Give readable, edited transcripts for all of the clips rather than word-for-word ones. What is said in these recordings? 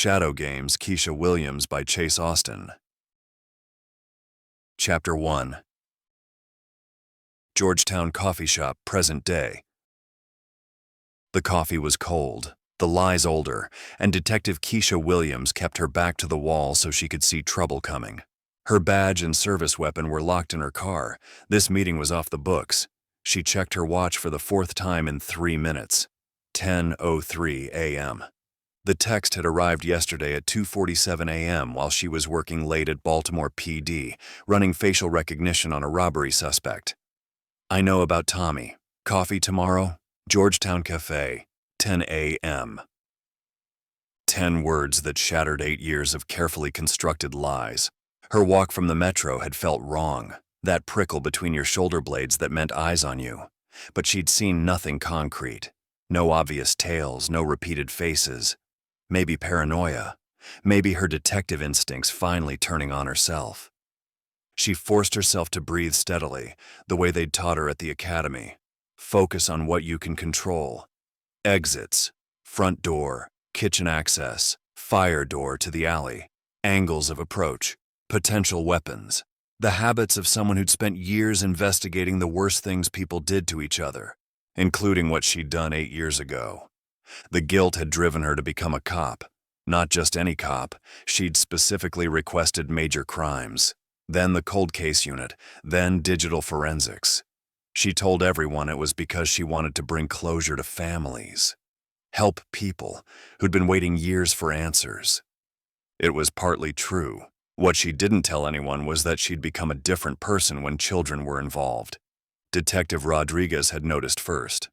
Shadow Games, Keisha Williams by Chase Austen. Chapter 1. Georgetown Coffee Shop, present day. The coffee was cold, the lies older, and Detective Keisha Williams kept her back to the wall so she could see trouble coming. Her badge and service weapon were locked in her car. This meeting was off the books. She checked her watch for the fourth time in 3 minutes. 10:03 a.m. The text had arrived yesterday at 2:47 a.m. while she was working late at Baltimore PD, running facial recognition on a robbery suspect. I know about Tommy. Coffee tomorrow? Georgetown Cafe, 10 a.m. 10 words that shattered 8 years of carefully constructed lies. Her walk from the metro had felt wrong, that prickle between your shoulder blades that meant eyes on you. But she'd seen nothing concrete. No obvious tails, no repeated faces. Maybe paranoia. Maybe her detective instincts finally turning on herself. She forced herself to breathe steadily, the way they'd taught her at the academy. Focus on what you can control. Exits, front door, kitchen access, fire door to the alley, angles of approach, potential weapons. The habits of someone who'd spent years investigating the worst things people did to each other, including what she'd done 8 years ago. The guilt had driven her to become a cop. Not just any cop, she'd specifically requested major crimes. Then the cold case unit, then digital forensics. She told everyone it was because she wanted to bring closure to families. Help people who'd been waiting years for answers. It was partly true. What she didn't tell anyone was that she'd become a different person when children were involved. Detective Rodriguez had noticed first.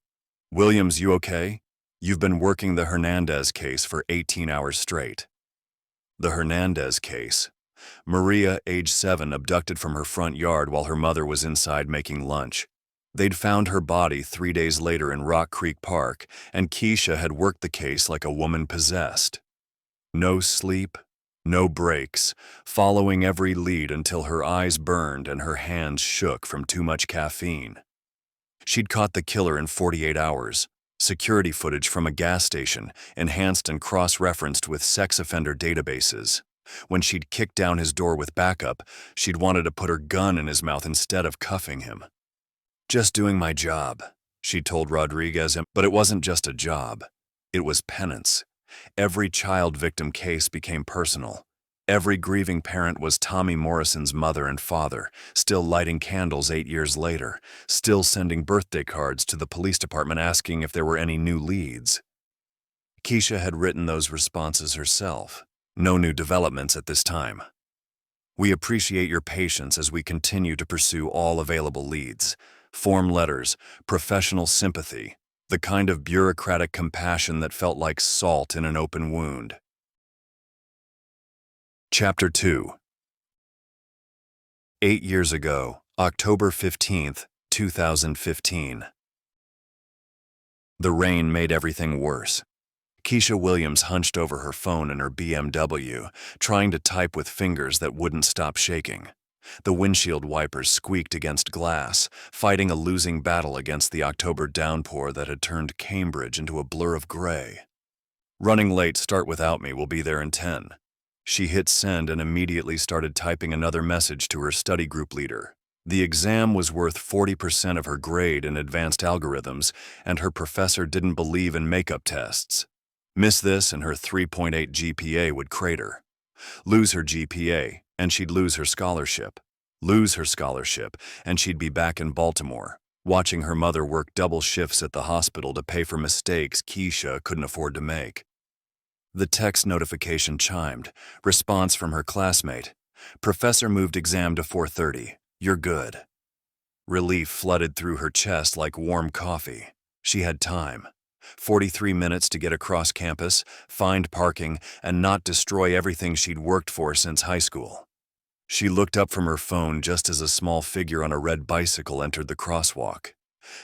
"Williams, you okay? You've been working the Hernandez case for 18 hours straight." The Hernandez case. Maria, age 7, abducted from her front yard while her mother was inside making lunch. They'd found her body 3 days later in Rock Creek Park, and Keisha had worked the case like a woman possessed. No sleep, no breaks, following every lead until her eyes burned and her hands shook from too much caffeine. She'd caught the killer in 48 hours. Security footage from a gas station, enhanced and cross-referenced with sex offender databases. When she'd kicked down his door with backup, she'd wanted to put her gun in his mouth instead of cuffing him. "Just doing my job," she told Rodriguez, but it wasn't just a job. It was penance. Every child victim case became personal. Every grieving parent was Tommy Morrison's mother and father, still lighting candles 8 years later, still sending birthday cards to the police department asking if there were any new leads. Keisha had written those responses herself. No new developments at this time. "We appreciate your patience as we continue to pursue all available leads. Form letters, professional sympathy, the kind of bureaucratic compassion that felt like salt in an open wound." Chapter 2. 8 years ago, October 15th, 2015. The rain made everything worse. Keisha Williams hunched over her phone in her BMW, trying to type with fingers that wouldn't stop shaking. The windshield wipers squeaked against glass, fighting a losing battle against the October downpour that had turned Cambridge into a blur of gray. "Running late, start without me, we'll be there in 10. She hit send and immediately started typing another message to her study group leader. The exam was worth 40% of her grade in advanced algorithms, and her professor didn't believe in makeup tests. Miss this and her 3.8 GPA would crater. Lose her GPA, and she'd lose her scholarship. Lose her scholarship, and she'd be back in Baltimore, watching her mother work double shifts at the hospital to pay for mistakes Keisha couldn't afford to make. The text notification chimed. Response from her classmate. "Professor moved exam to 4:30. You're good." Relief flooded through her chest like warm coffee. She had time. 43 minutes to get across campus, find parking, and not destroy everything she'd worked for since high school. She looked up from her phone just as a small figure on a red bicycle entered the crosswalk.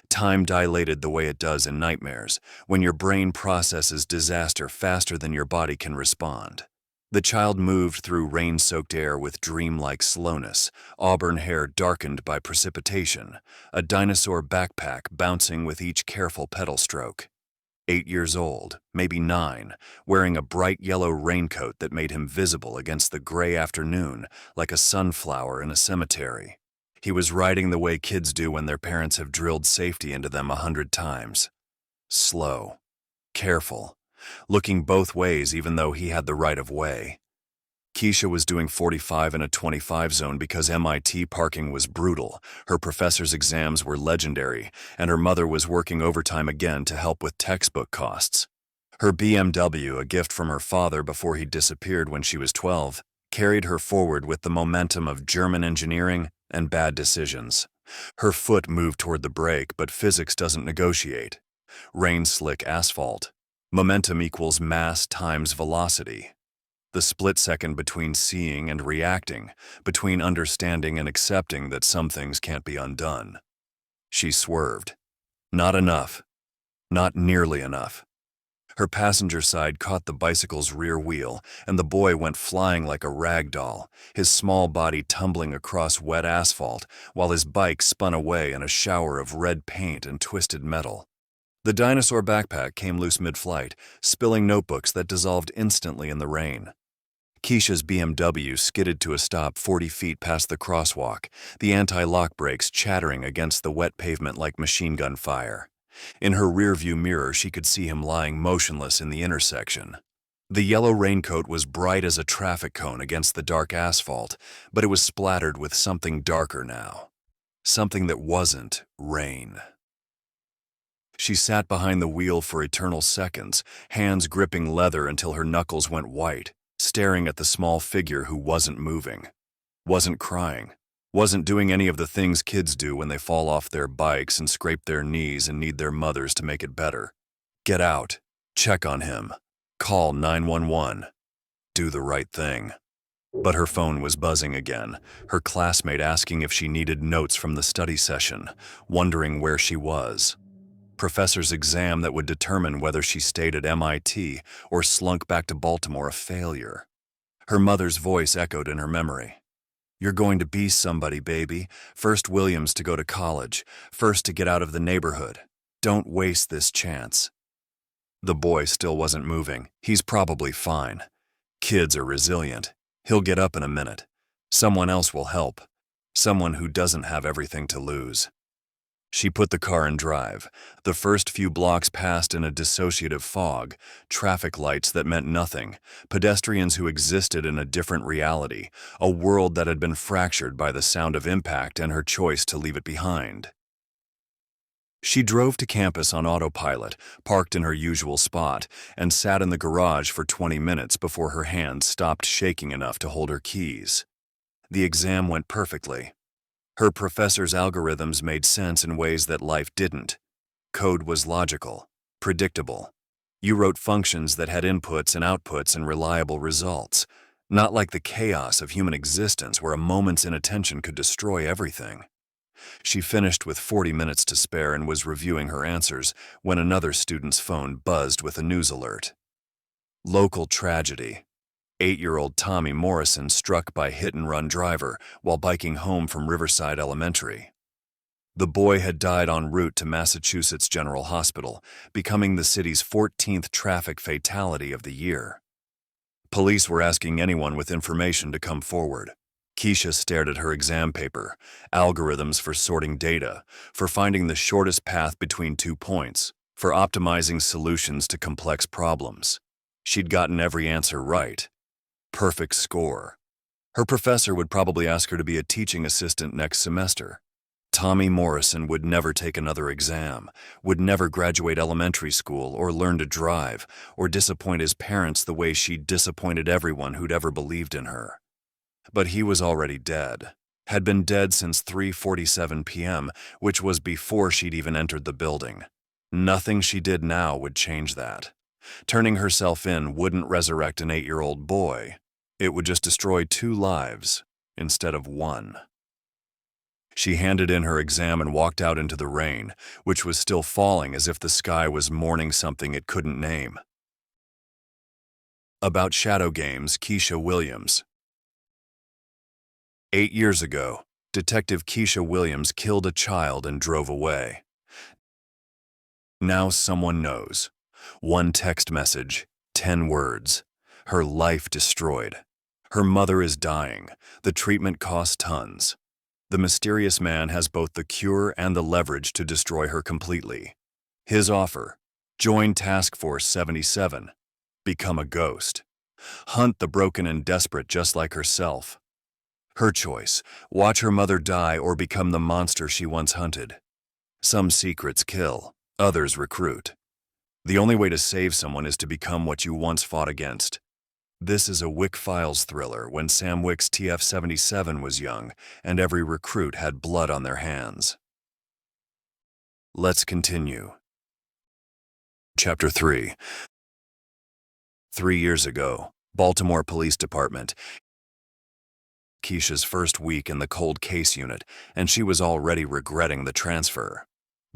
Time dilated the way it does in nightmares, when your brain processes disaster faster than your body can respond. The child moved through rain-soaked air with dreamlike slowness, auburn hair darkened by precipitation, a dinosaur backpack bouncing with each careful pedal stroke. 8 years old, maybe 9, wearing a bright yellow raincoat that made him visible against the gray afternoon like a sunflower in a cemetery. He was riding the way kids do when their parents have drilled safety into them 100 times. Slow, careful, looking both ways even though he had the right of way. Keisha was doing 45 in a 25 zone because MIT parking was brutal, her professor's exams were legendary, and her mother was working overtime again to help with textbook costs. Her BMW, a gift from her father before he disappeared when she was 12, carried her forward with the momentum of German engineering and bad decisions. Her foot moved toward the brake, but physics doesn't negotiate. Rain-slick asphalt. Momentum equals mass times velocity. The split second between seeing and reacting, between understanding and accepting that some things can't be undone. She swerved. Not enough. Not nearly enough. Her passenger side caught the bicycle's rear wheel, and the boy went flying like a rag doll, his small body tumbling across wet asphalt, while his bike spun away in a shower of red paint and twisted metal. The dinosaur backpack came loose mid-flight, spilling notebooks that dissolved instantly in the rain. Keisha's BMW skidded to a stop 40 feet past the crosswalk, the anti-lock brakes chattering against the wet pavement like machine gun fire. In her rearview mirror, she could see him lying motionless in the intersection. The yellow raincoat was bright as a traffic cone against the dark asphalt, but it was splattered with something darker now. Something that wasn't rain. She sat behind the wheel for eternal seconds, hands gripping leather until her knuckles went white, staring at the small figure who wasn't moving, wasn't crying, wasn't doing any of the things kids do when they fall off their bikes and scrape their knees and need their mothers to make it better. Get out, check on him, call 911, do the right thing. But her phone was buzzing again, her classmate asking if she needed notes from the study session, wondering where she was. Professor's exam that would determine whether she stayed at MIT or slunk back to Baltimore a failure. Her mother's voice echoed in her memory. You're going to be somebody, baby. First Williams to go to college, first to get out of the neighborhood. Don't waste this chance. The boy still wasn't moving. He's probably fine. Kids are resilient. He'll get up in a minute. Someone else will help. Someone who doesn't have everything to lose. She put the car in drive. The first few blocks passed in a dissociative fog, traffic lights that meant nothing, pedestrians who existed in a different reality, a world that had been fractured by the sound of impact and her choice to leave it behind. She drove to campus on autopilot, parked in her usual spot, and sat in the garage for 20 minutes before her hands stopped shaking enough to hold her keys. The exam went perfectly. Her professor's algorithms made sense in ways that life didn't. Code was logical, predictable. You wrote functions that had inputs and outputs and reliable results, not like the chaos of human existence where a moment's inattention could destroy everything. She finished with 40 minutes to spare and was reviewing her answers when another student's phone buzzed with a news alert. Local tragedy. 8-year-old Tommy Morrison struck by hit-and-run driver while biking home from Riverside Elementary. The boy had died en route to Massachusetts General Hospital, becoming the city's 14th traffic fatality of the year. Police were asking anyone with information to come forward. Keisha stared at her exam paper, algorithms for sorting data, for finding the shortest path between 2 points, for optimizing solutions to complex problems. She'd gotten every answer right. Perfect score. Her professor would probably ask her to be a teaching assistant next semester. Tommy Morrison would never take another exam, would never graduate elementary school or learn to drive, or disappoint his parents the way she'd disappointed everyone who'd ever believed in her. But he was already dead, had been dead since 3:47 p.m., which was before she'd even entered the building. Nothing she did now would change that. Turning herself in wouldn't resurrect an 8-year-old boy. It would just destroy 2 lives instead of 1. She handed in her exam and walked out into the rain, which was still falling as if the sky was mourning something it couldn't name. About shadow games, Keisha Williams. 8 years ago, Detective Keisha Williams killed a child and drove away. Now someone knows. One text message, 10 words. Her life destroyed. Her mother is dying. The treatment costs tons. The mysterious man has both the cure and the leverage to destroy her completely. His offer: join Task Force 77. Become a ghost. Hunt the broken and desperate just like herself. Her choice: watch her mother die or become the monster she once hunted. Some secrets kill, others recruit. The only way to save someone is to become what you once fought against. This is a Wick Files thriller when Sam Wick's TF-77 was young and every recruit had blood on their hands. Let's continue. Chapter 3. 3 years ago, Baltimore Police Department. Keisha's first week in the cold case unit, and she was already regretting the transfer.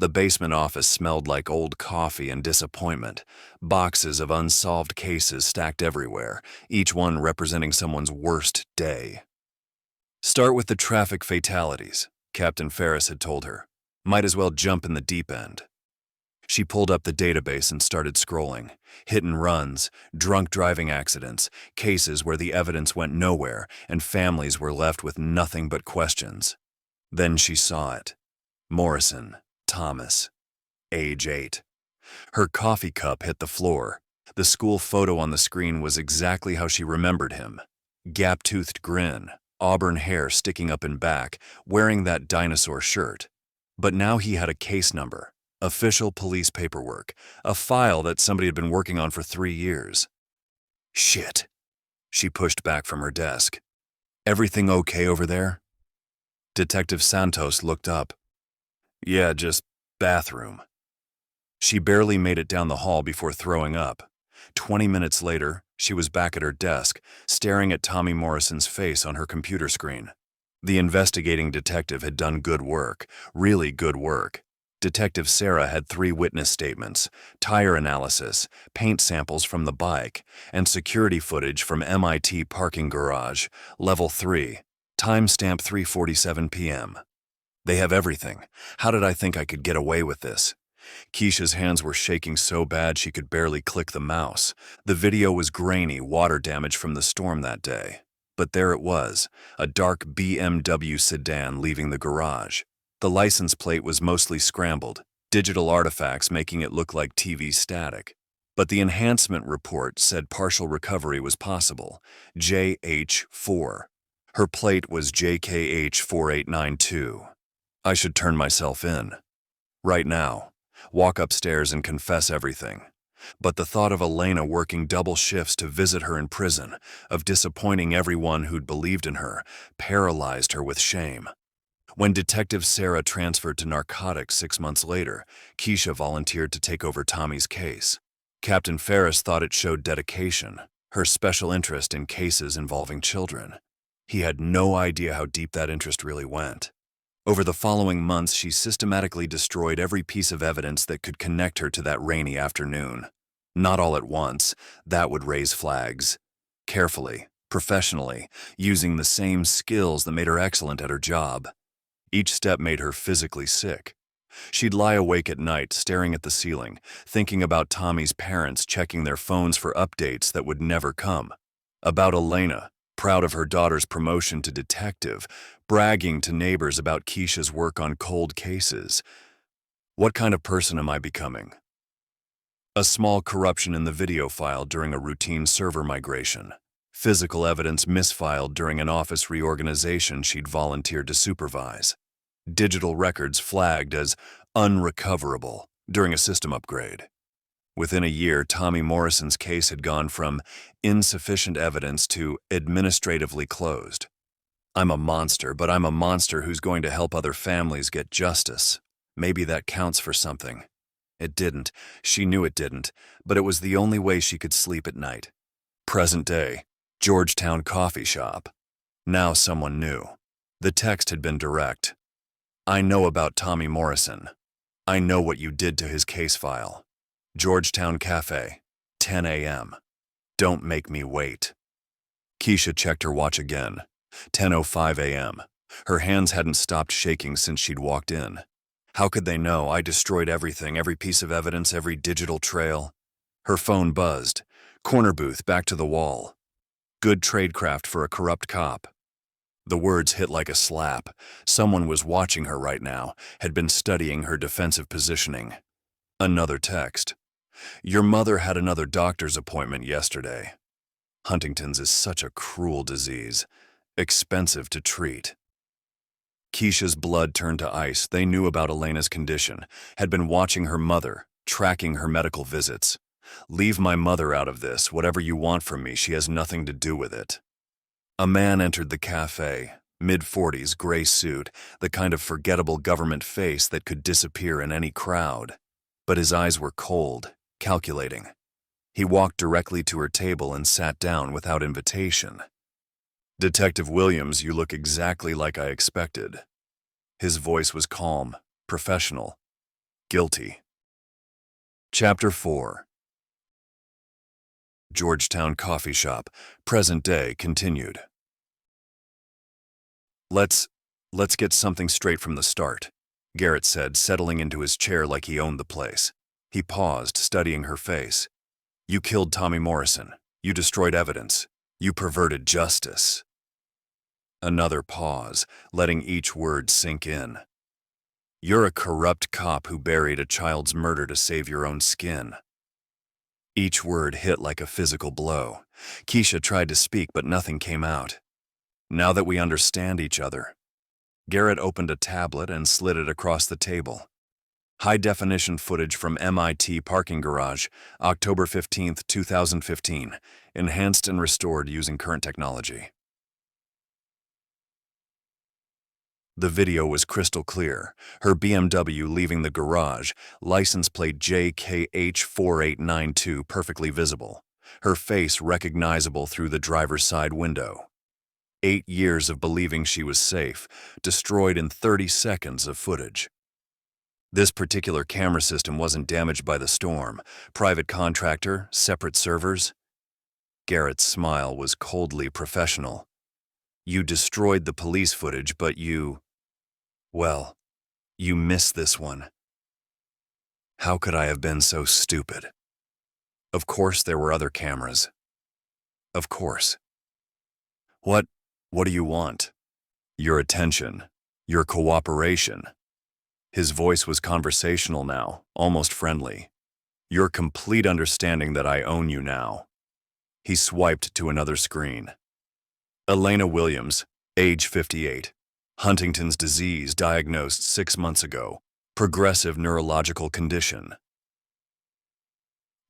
The basement office smelled like old coffee and disappointment, boxes of unsolved cases stacked everywhere, each one representing someone's worst day. Start with the traffic fatalities, Captain Ferris had told her. Might as well jump in the deep end. She pulled up the database and started scrolling. Hit and runs, drunk driving accidents, cases where the evidence went nowhere and families were left with nothing but questions. Then she saw it. Morrison, Thomas, age 8. Her coffee cup hit the floor. The school photo on the screen was exactly how she remembered him. Gap-toothed grin, auburn hair sticking up in back, wearing that dinosaur shirt. But now he had a case number. Official police paperwork, a file that somebody had been working on for 3 years. Shit. She pushed back from her desk. Everything okay over there? Detective Santos looked up. Yeah, just bathroom. She barely made it down the hall before throwing up. 20 minutes later, she was back at her desk, staring at Tommy Morrison's face on her computer screen. The investigating detective had done good work, really good work. Detective Sarah had 3 witness statements, tire analysis, paint samples from the bike, and security footage from MIT parking garage, level 3, timestamp 3:47 p.m. They have everything. How did I think I could get away with this? Keisha's hands were shaking so bad she could barely click the mouse. The video was grainy, water damage from the storm that day. But there it was, a dark BMW sedan leaving the garage. The license plate was mostly scrambled, digital artifacts making it look like TV static. But the enhancement report said partial recovery was possible, JH4. Her plate was JKH4892. I should turn myself in. Right now. Walk upstairs and confess everything. But the thought of Elena working double shifts to visit her in prison, of disappointing everyone who'd believed in her, paralyzed her with shame. When Detective Sarah transferred to narcotics 6 months later, Keisha volunteered to take over Tommy's case. Captain Ferris thought it showed dedication, her special interest in cases involving children. He had no idea how deep that interest really went. Over the following months, she systematically destroyed every piece of evidence that could connect her to that rainy afternoon. Not all at once, that would raise flags. Carefully, professionally, using the same skills that made her excellent at her job. Each step made her physically sick. She'd lie awake at night, staring at the ceiling, thinking about Tommy's parents checking their phones for updates that would never come. About Elena, proud of her daughter's promotion to detective, bragging to neighbors about Keisha's work on cold cases. What kind of person am I becoming? A small corruption in the video file during a routine server migration. Physical evidence misfiled during an office reorganization she'd volunteered to supervise. Digital records flagged as unrecoverable during a system upgrade. Within a year, Tommy Morrison's case had gone from insufficient evidence to administratively closed. I'm a monster, but I'm a monster who's going to help other families get justice. Maybe that counts for something. It didn't. She knew it didn't, but it was the only way she could sleep at night. Present day. Georgetown coffee shop. Now someone knew. The text had been direct. I know about Tommy Morrison. I know what you did to his case file. Georgetown Cafe, 10 a.m. Don't make me wait. Keisha checked her watch again. 10:05 a.m. Her hands hadn't stopped shaking since she'd walked in. How could they know I destroyed everything, every piece of evidence, every digital trail? Her phone buzzed. Corner booth back to the wall. Good tradecraft for a corrupt cop. The words hit like a slap. Someone was watching her right now, had been studying her defensive positioning. Another text. Your mother had another doctor's appointment yesterday. Huntington's is such a cruel disease. Expensive to treat. Keisha's blood turned to ice. They knew about Elena's condition, had been watching her mother, tracking her medical visits. Leave my mother out of this. Whatever you want from me, she has nothing to do with it. A man entered the cafe, mid-40s, gray suit, the kind of forgettable government face that could disappear in any crowd. But his eyes were cold, calculating. He walked directly to her table and sat down without invitation. Detective Williams, you look exactly like I expected. His voice was calm, professional, guilty. Chapter 4. Georgetown coffee shop, present day, continued. Let's get something straight from the start, Garrett said, settling into his chair like he owned the place. He paused, studying her face. You killed Tommy Morrison. You destroyed evidence. You perverted justice. Another pause, letting each word sink in. You're a corrupt cop who buried a child's murder to save your own skin. Each word hit like a physical blow. Keisha tried to speak, but nothing came out. Now that we understand each other. Garrett opened a tablet and slid it across the table. High-definition footage from MIT parking garage, October 15, 2015, enhanced and restored using current technology. The video was crystal clear, her BMW leaving the garage, license plate JKH4892 perfectly visible, her face recognizable through the driver's side window. 8 years of believing she was safe, destroyed in 30 seconds of footage. This particular camera system wasn't damaged by the storm. Private contractor, separate servers. Garrett's smile was coldly professional. You destroyed the police footage, but you missed this one. How could I have been so stupid? Of course there were other cameras. Of course. What do you want? Your attention. Your cooperation. His voice was conversational now, almost friendly. Your complete understanding that I own you now. He swiped to another screen. Elena Williams, age 58. Huntington's disease diagnosed 6 months ago. Progressive neurological condition.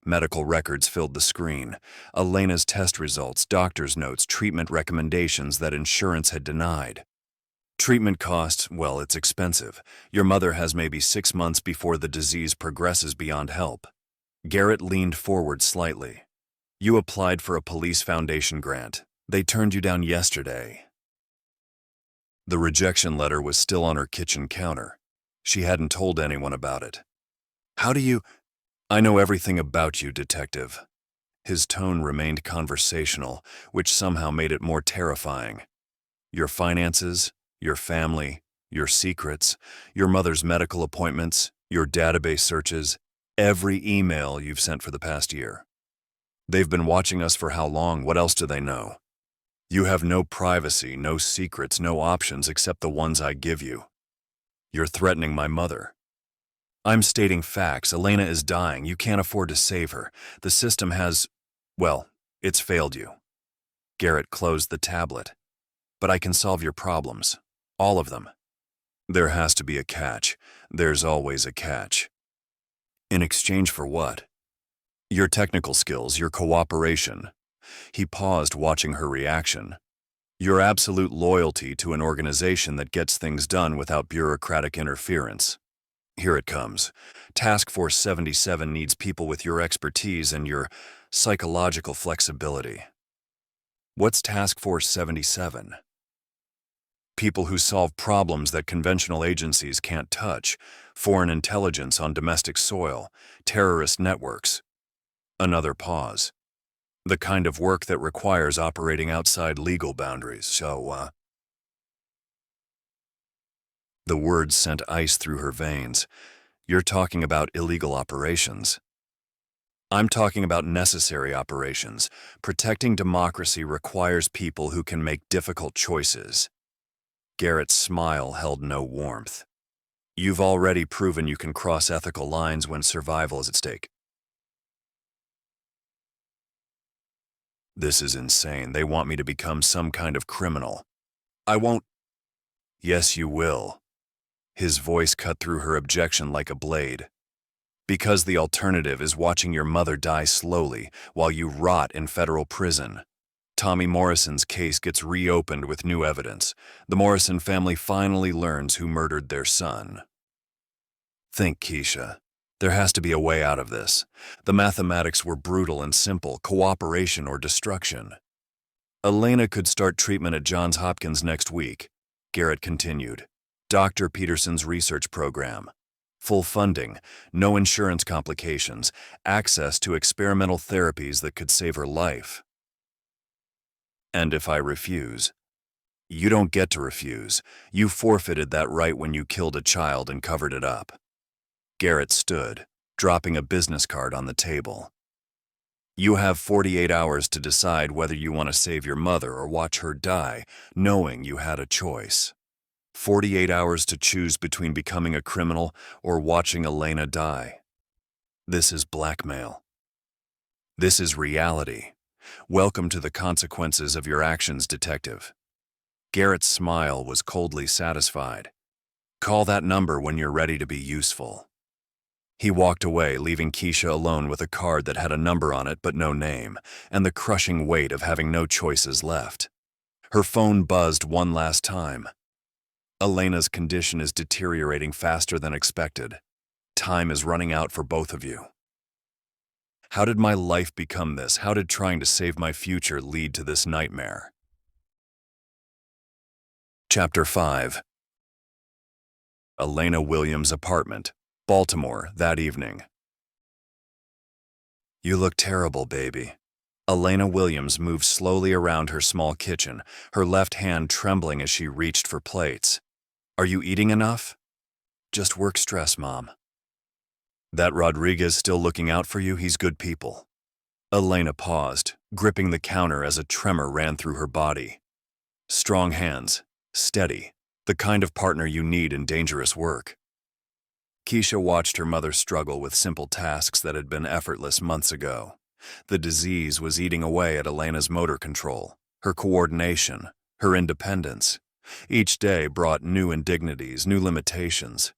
Medical records filled the screen. Elena's test results, doctor's notes, treatment recommendations that insurance had denied. Treatment costs, well, it's expensive. Your mother has maybe 6 months before the disease progresses beyond help. Garrett leaned forward slightly. You applied for a police foundation grant. They turned you down yesterday. The rejection letter was still on her kitchen counter. She hadn't told anyone about it. How do you... I know everything about you, detective. His tone remained conversational, which somehow made it more terrifying. Your finances, your family, your secrets, your mother's medical appointments, your database searches, every email you've sent for the past year. They've been watching us for how long? What else do they know? You have no privacy, no secrets, no options except the ones I give you. You're threatening my mother. I'm stating facts. Elena is dying. You can't afford to save her. The system has, it's failed you. Garrett closed the tablet. But I can solve your problems. All of them. There has to be a catch. There's always a catch. In exchange for what? Your technical skills, your cooperation. He paused, watching her reaction. Your absolute loyalty to an organization that gets things done without bureaucratic interference. Here it comes. Task Force 77 needs people with your expertise and your psychological flexibility. What's Task Force 77? People who solve problems that conventional agencies can't touch, foreign intelligence on domestic soil, terrorist networks. Another pause. The kind of work that requires operating outside legal boundaries, so, The words sent ice through her veins. You're talking about illegal operations. I'm talking about necessary operations. Protecting democracy requires people who can make difficult choices. Garrett's smile held no warmth. You've already proven you can cross ethical lines when survival is at stake. This is insane. They want me to become some kind of criminal. I won't. Yes, you will. His voice cut through her objection like a blade. Because the alternative is watching your mother die slowly while you rot in federal prison. Tommy Morrison's case gets reopened with new evidence. The Morrison family finally learns who murdered their son. Think, Keisha. There has to be a way out of this. The mathematics were brutal and simple: cooperation or destruction. Elena could start treatment at Johns Hopkins next week, Garrett continued. Dr. Peterson's research program. Full funding, no insurance complications, access to experimental therapies that could save her life. And if I refuse? You don't get to refuse. You forfeited that right when you killed a child and covered it up. Garrett stood, dropping a business card on the table. You have 48 hours to decide whether you want to save your mother or watch her die, knowing you had a choice. 48 hours to choose between becoming a criminal or watching Elena die. This is blackmail. This is reality. Welcome to the consequences of your actions, detective. Garrett's smile was coldly satisfied. Call that number when you're ready to be useful. He walked away, leaving Keisha alone with a card that had a number on it but no name, and the crushing weight of having no choices left. Her phone buzzed one last time. Elena's condition is deteriorating faster than expected. Time is running out for both of you. How did my life become this? How did trying to save my future lead to this nightmare? Chapter 5. Elena Williams' apartment, Baltimore, that evening. You look terrible, baby. Elena Williams moved slowly around her small kitchen, her left hand trembling as she reached for plates. Are you eating enough? Just work stress, Mom. That Rodriguez still looking out for you? He's good people. Elena paused, gripping the counter as a tremor ran through her body. Strong hands, steady, the kind of partner you need in dangerous work. Keisha watched her mother struggle with simple tasks that had been effortless months ago. The disease was eating away at Elena's motor control, her coordination, her independence. Each day brought new indignities, new limitations.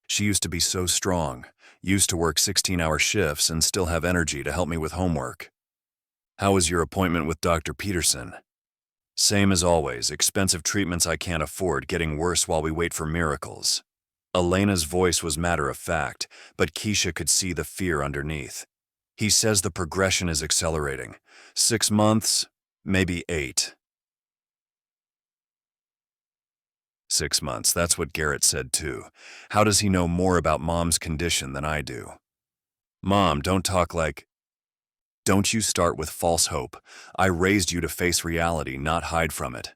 She used to be so strong, used to work 16-hour shifts and still have energy to help me with homework. How was your appointment with Dr. Peterson? Same as always, expensive treatments I can't afford, getting worse while we wait for miracles. Elena's voice was matter-of-fact, but Keisha could see the fear underneath. He says the progression is accelerating. 6 months, maybe 8. 6 months, that's what Garrett said too. How does he know more about Mom's condition than I do? Mom, don't talk like... Don't you start with false hope. I raised you to face reality, not hide from it.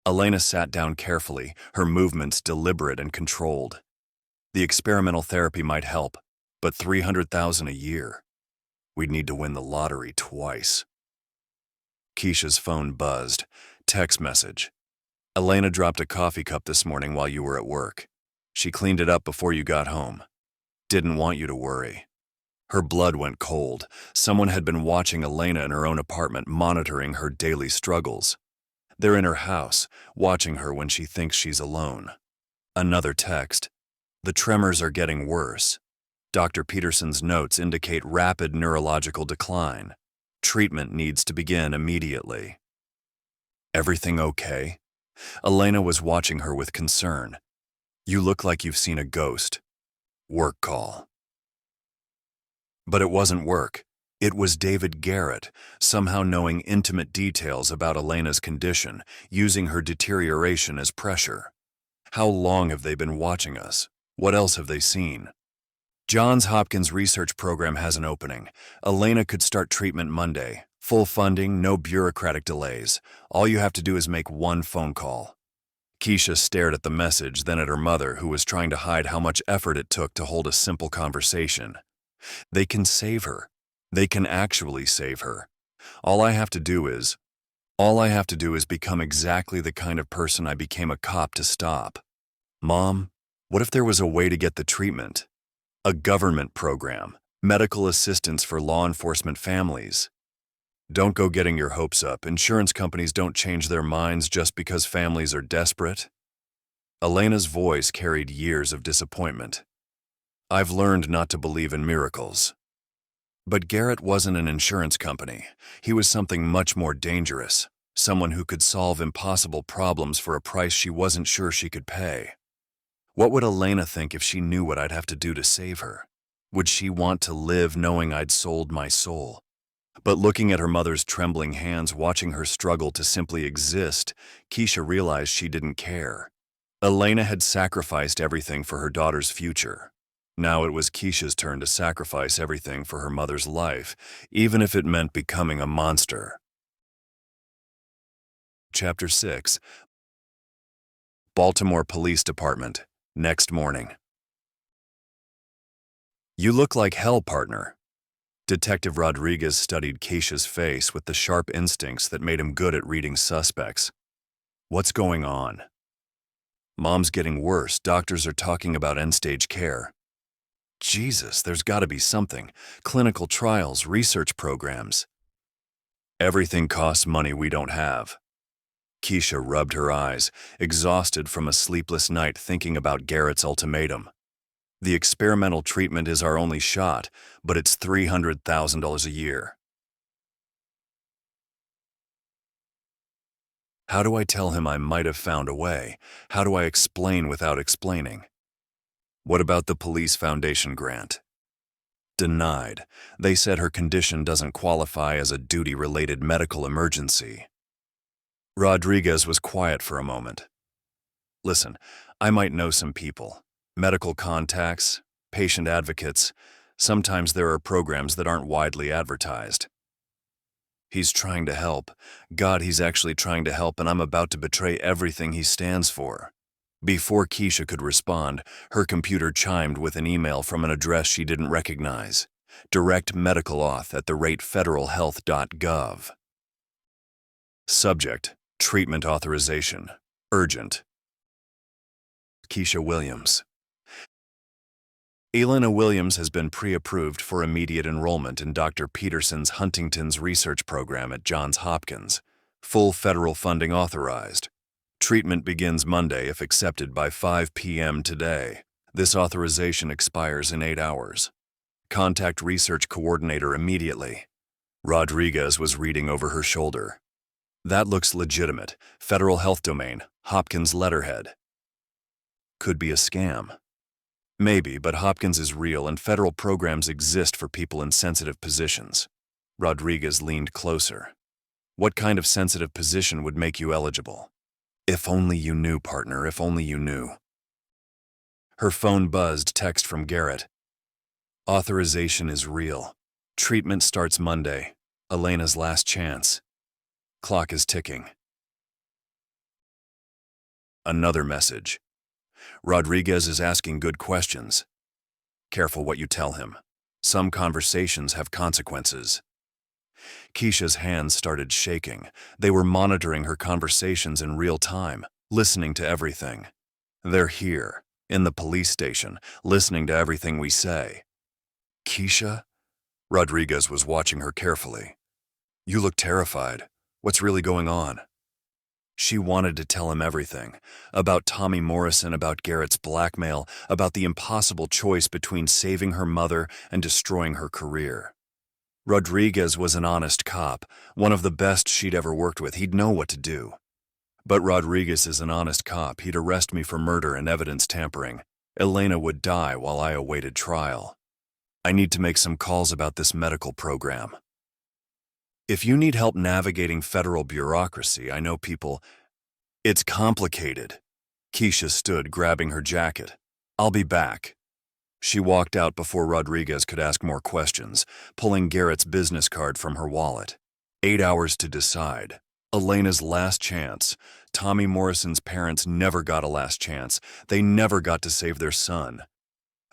Elena sat down carefully, her movements deliberate and controlled. The experimental therapy might help, but $300,000 a year. We'd need to win the lottery twice. Keisha's phone buzzed. Text message. Elena dropped a coffee cup this morning while you were at work. She cleaned it up before you got home. Didn't want you to worry. Her blood went cold. Someone had been watching Elena in her own apartment, monitoring her daily struggles. They're in her house, watching her when she thinks she's alone. Another text. The tremors are getting worse. Dr. Peterson's notes indicate rapid neurological decline. Treatment needs to begin immediately. Everything okay? Elena was watching her with concern. You look like you've seen a ghost. Work call. But it wasn't work. It was David Garrett, somehow knowing intimate details about Elena's condition, using her deterioration as pressure. How long have they been watching us? What else have they seen? Johns Hopkins research program has an opening. Elena could start treatment Monday. Full funding, no bureaucratic delays. All you have to do is make one phone call. Keisha stared at the message, then at her mother, who was trying to hide how much effort it took to hold a simple conversation. They can save her. They can actually save her. All I have to do is All I have to do is become exactly the kind of person I became a cop to stop. Mom, what if there was a way to get the treatment? A government program, medical assistance for law enforcement families. Don't go getting your hopes up. Insurance companies don't change their minds just because families are desperate. Elena's voice carried years of disappointment. I've learned not to believe in miracles. But Garrett wasn't an insurance company. He was something much more dangerous, someone who could solve impossible problems for a price she wasn't sure she could pay. What would Elena think if she knew what I'd have to do to save her? Would she want to live knowing I'd sold my soul? But looking at her mother's trembling hands, watching her struggle to simply exist, Keisha realized she didn't care. Elena had sacrificed everything for her daughter's future. Now it was Keisha's turn to sacrifice everything for her mother's life, even if it meant becoming a monster. Chapter 6. Baltimore Police Department, next morning. You look like hell, partner. Detective Rodriguez studied Keisha's face with the sharp instincts that made him good at reading suspects. What's going on? Mom's getting worse. Doctors are talking about end-stage care. Jesus, there's got to be something. Clinical trials, research programs. Everything costs money we don't have. Keisha rubbed her eyes, exhausted from a sleepless night thinking about Garrett's ultimatum. The experimental treatment is our only shot, but it's $300,000 a year. How do I tell him I might have found a way? How do I explain without explaining? What about the police foundation grant? Denied. They said her condition doesn't qualify as a duty-related medical emergency. Rodriguez was quiet for a moment. Listen, I might know some people. Medical contacts, patient advocates. Sometimes there are programs that aren't widely advertised. He's trying to help. God, he's actually trying to help, and I'm about to betray everything he stands for. Before Keisha could respond, her computer chimed with an email from an address she didn't recognize. Direct medical auth at @federalhealth.gov. Subject: treatment authorization. Urgent. Keisha Williams. Elena Williams has been pre-approved for immediate enrollment in Dr. Peterson's Huntington's research program at Johns Hopkins. Full federal funding authorized. Treatment begins Monday if accepted by 5 p.m. today. This authorization expires in 8 hours. Contact research coordinator immediately. Rodriguez was reading over her shoulder. That looks legitimate. Federal health domain, Hopkins letterhead. Could be a scam. Maybe, but Hopkins is real and federal programs exist for people in sensitive positions. Rodriguez leaned closer. What kind of sensitive position would make you eligible? If only you knew, partner, if only you knew. Her phone buzzed, text from Garrett. Authorization is real. Treatment starts Monday. Elena's last chance. Clock is ticking. Another message. Rodriguez is asking good questions. Careful what you tell him. Some conversations have consequences. Keisha's hands started shaking. They were monitoring her conversations in real time, listening to everything. They're here, in the police station, listening to everything we say. Keisha? Rodriguez was watching her carefully. You look terrified. What's really going on? She wanted to tell him everything. About Tommy Morrison, about Garrett's blackmail, about the impossible choice between saving her mother and destroying her career. Rodriguez was an honest cop, one of the best she'd ever worked with. He'd know what to do. But Rodriguez is an honest cop. He'd arrest me for murder and evidence tampering. Elena would die while I awaited trial. I need to make some calls about this medical program. If you need help navigating federal bureaucracy, I know people. It's complicated. Keisha stood, grabbing her jacket. I'll be back. She walked out before Rodriguez could ask more questions, pulling Garrett's business card from her wallet. 8 hours to decide. Elena's last chance. Tommy Morrison's parents never got a last chance. They never got to save their son.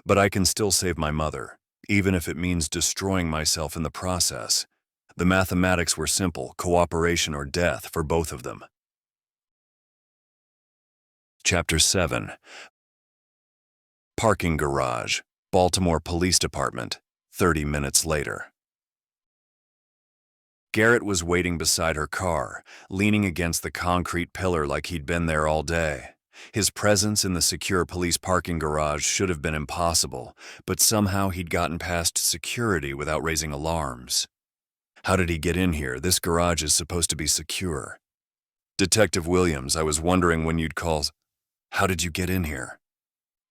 But I can still save my mother. even if it means destroying myself in the process. The mathematics were simple, cooperation or death for both of them. Chapter 7. Parking garage, Baltimore Police Department, 30 minutes later. Garrett was waiting beside her car, leaning against the concrete pillar like he'd been there all day. His presence in the secure police parking garage should have been impossible, but somehow he'd gotten past security without raising alarms. How did he get in here? This garage is supposed to be secure. Detective Williams, I was wondering when you'd call. How did you get in here?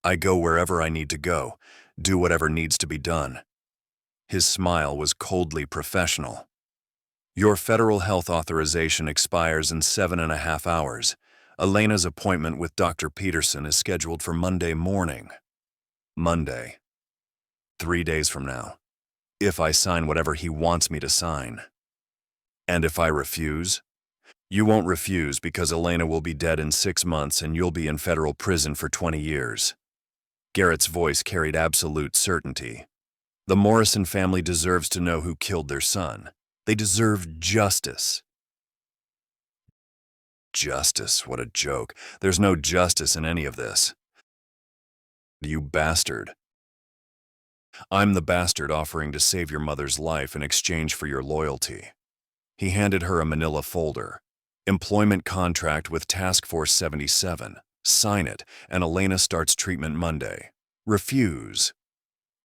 I go wherever I need to go, do whatever needs to be done. His smile was coldly professional. Your federal health authorization expires in 7.5 hours. Elena's appointment with Dr. Peterson is scheduled for Monday morning. Monday. 3 days from now. If I sign whatever he wants me to sign. And if I refuse? You won't refuse because Elena will be dead in 6 months and you'll be in federal prison for 20 years. Garrett's voice carried absolute certainty. The Morrison family deserves to know who killed their son. They deserve justice. Justice, what a joke. There's no justice in any of this. You bastard. I'm the bastard offering to save your mother's life in exchange for your loyalty. He handed her a manila folder. Employment contract with Task Force 77. Sign it, and Elena starts treatment Monday. Refuse.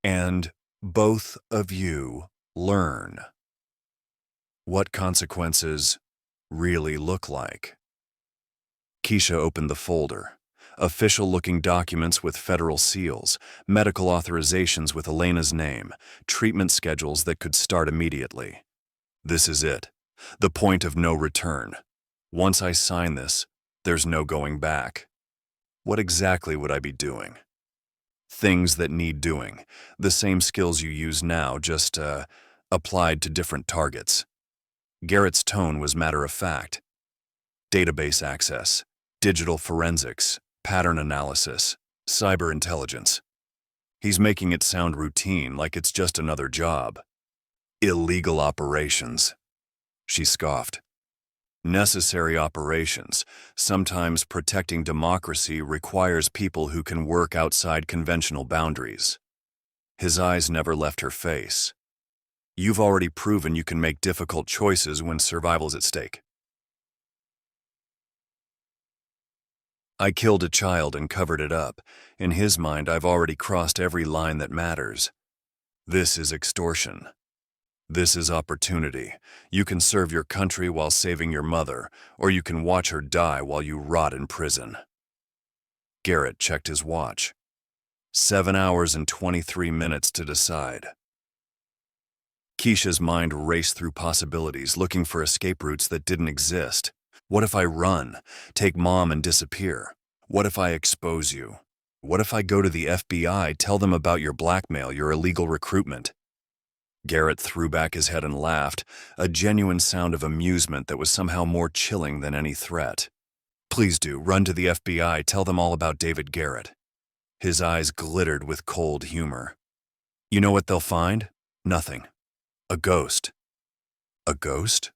And both of you learn what consequences really look like. Keisha opened the folder. Official-looking documents with federal seals, medical authorizations with Elena's name, treatment schedules that could start immediately. This is it. The point of no return. Once I sign this, there's no going back. What exactly would I be doing? Things that need doing. The same skills you use now, just applied to different targets. Garrett's tone was matter-of-fact. Database access, digital forensics, pattern analysis, cyber intelligence. He's making it sound routine, like it's just another job. Illegal operations. She scoffed. Necessary operations. Sometimes protecting democracy requires people who can work outside conventional boundaries. His eyes never left her face. You've already proven you can make difficult choices when survival's at stake. I killed a child and covered it up. In his mind, I've already crossed every line that matters. This is extortion. This is opportunity. You can serve your country while saving your mother, or you can watch her die while you rot in prison. Garrett checked his watch. 7 hours and 23 minutes to decide. Keisha's mind raced through possibilities, looking for escape routes that didn't exist. What if I run, take Mom and disappear? What if I expose you? What if I go to the FBI, tell them about your blackmail, your illegal recruitment? Garrett threw back his head and laughed, a genuine sound of amusement that was somehow more chilling than any threat. Please do, run to the FBI, tell them all about David Garrett. His eyes glittered with cold humor. You know what they'll find? Nothing. A ghost. A ghost?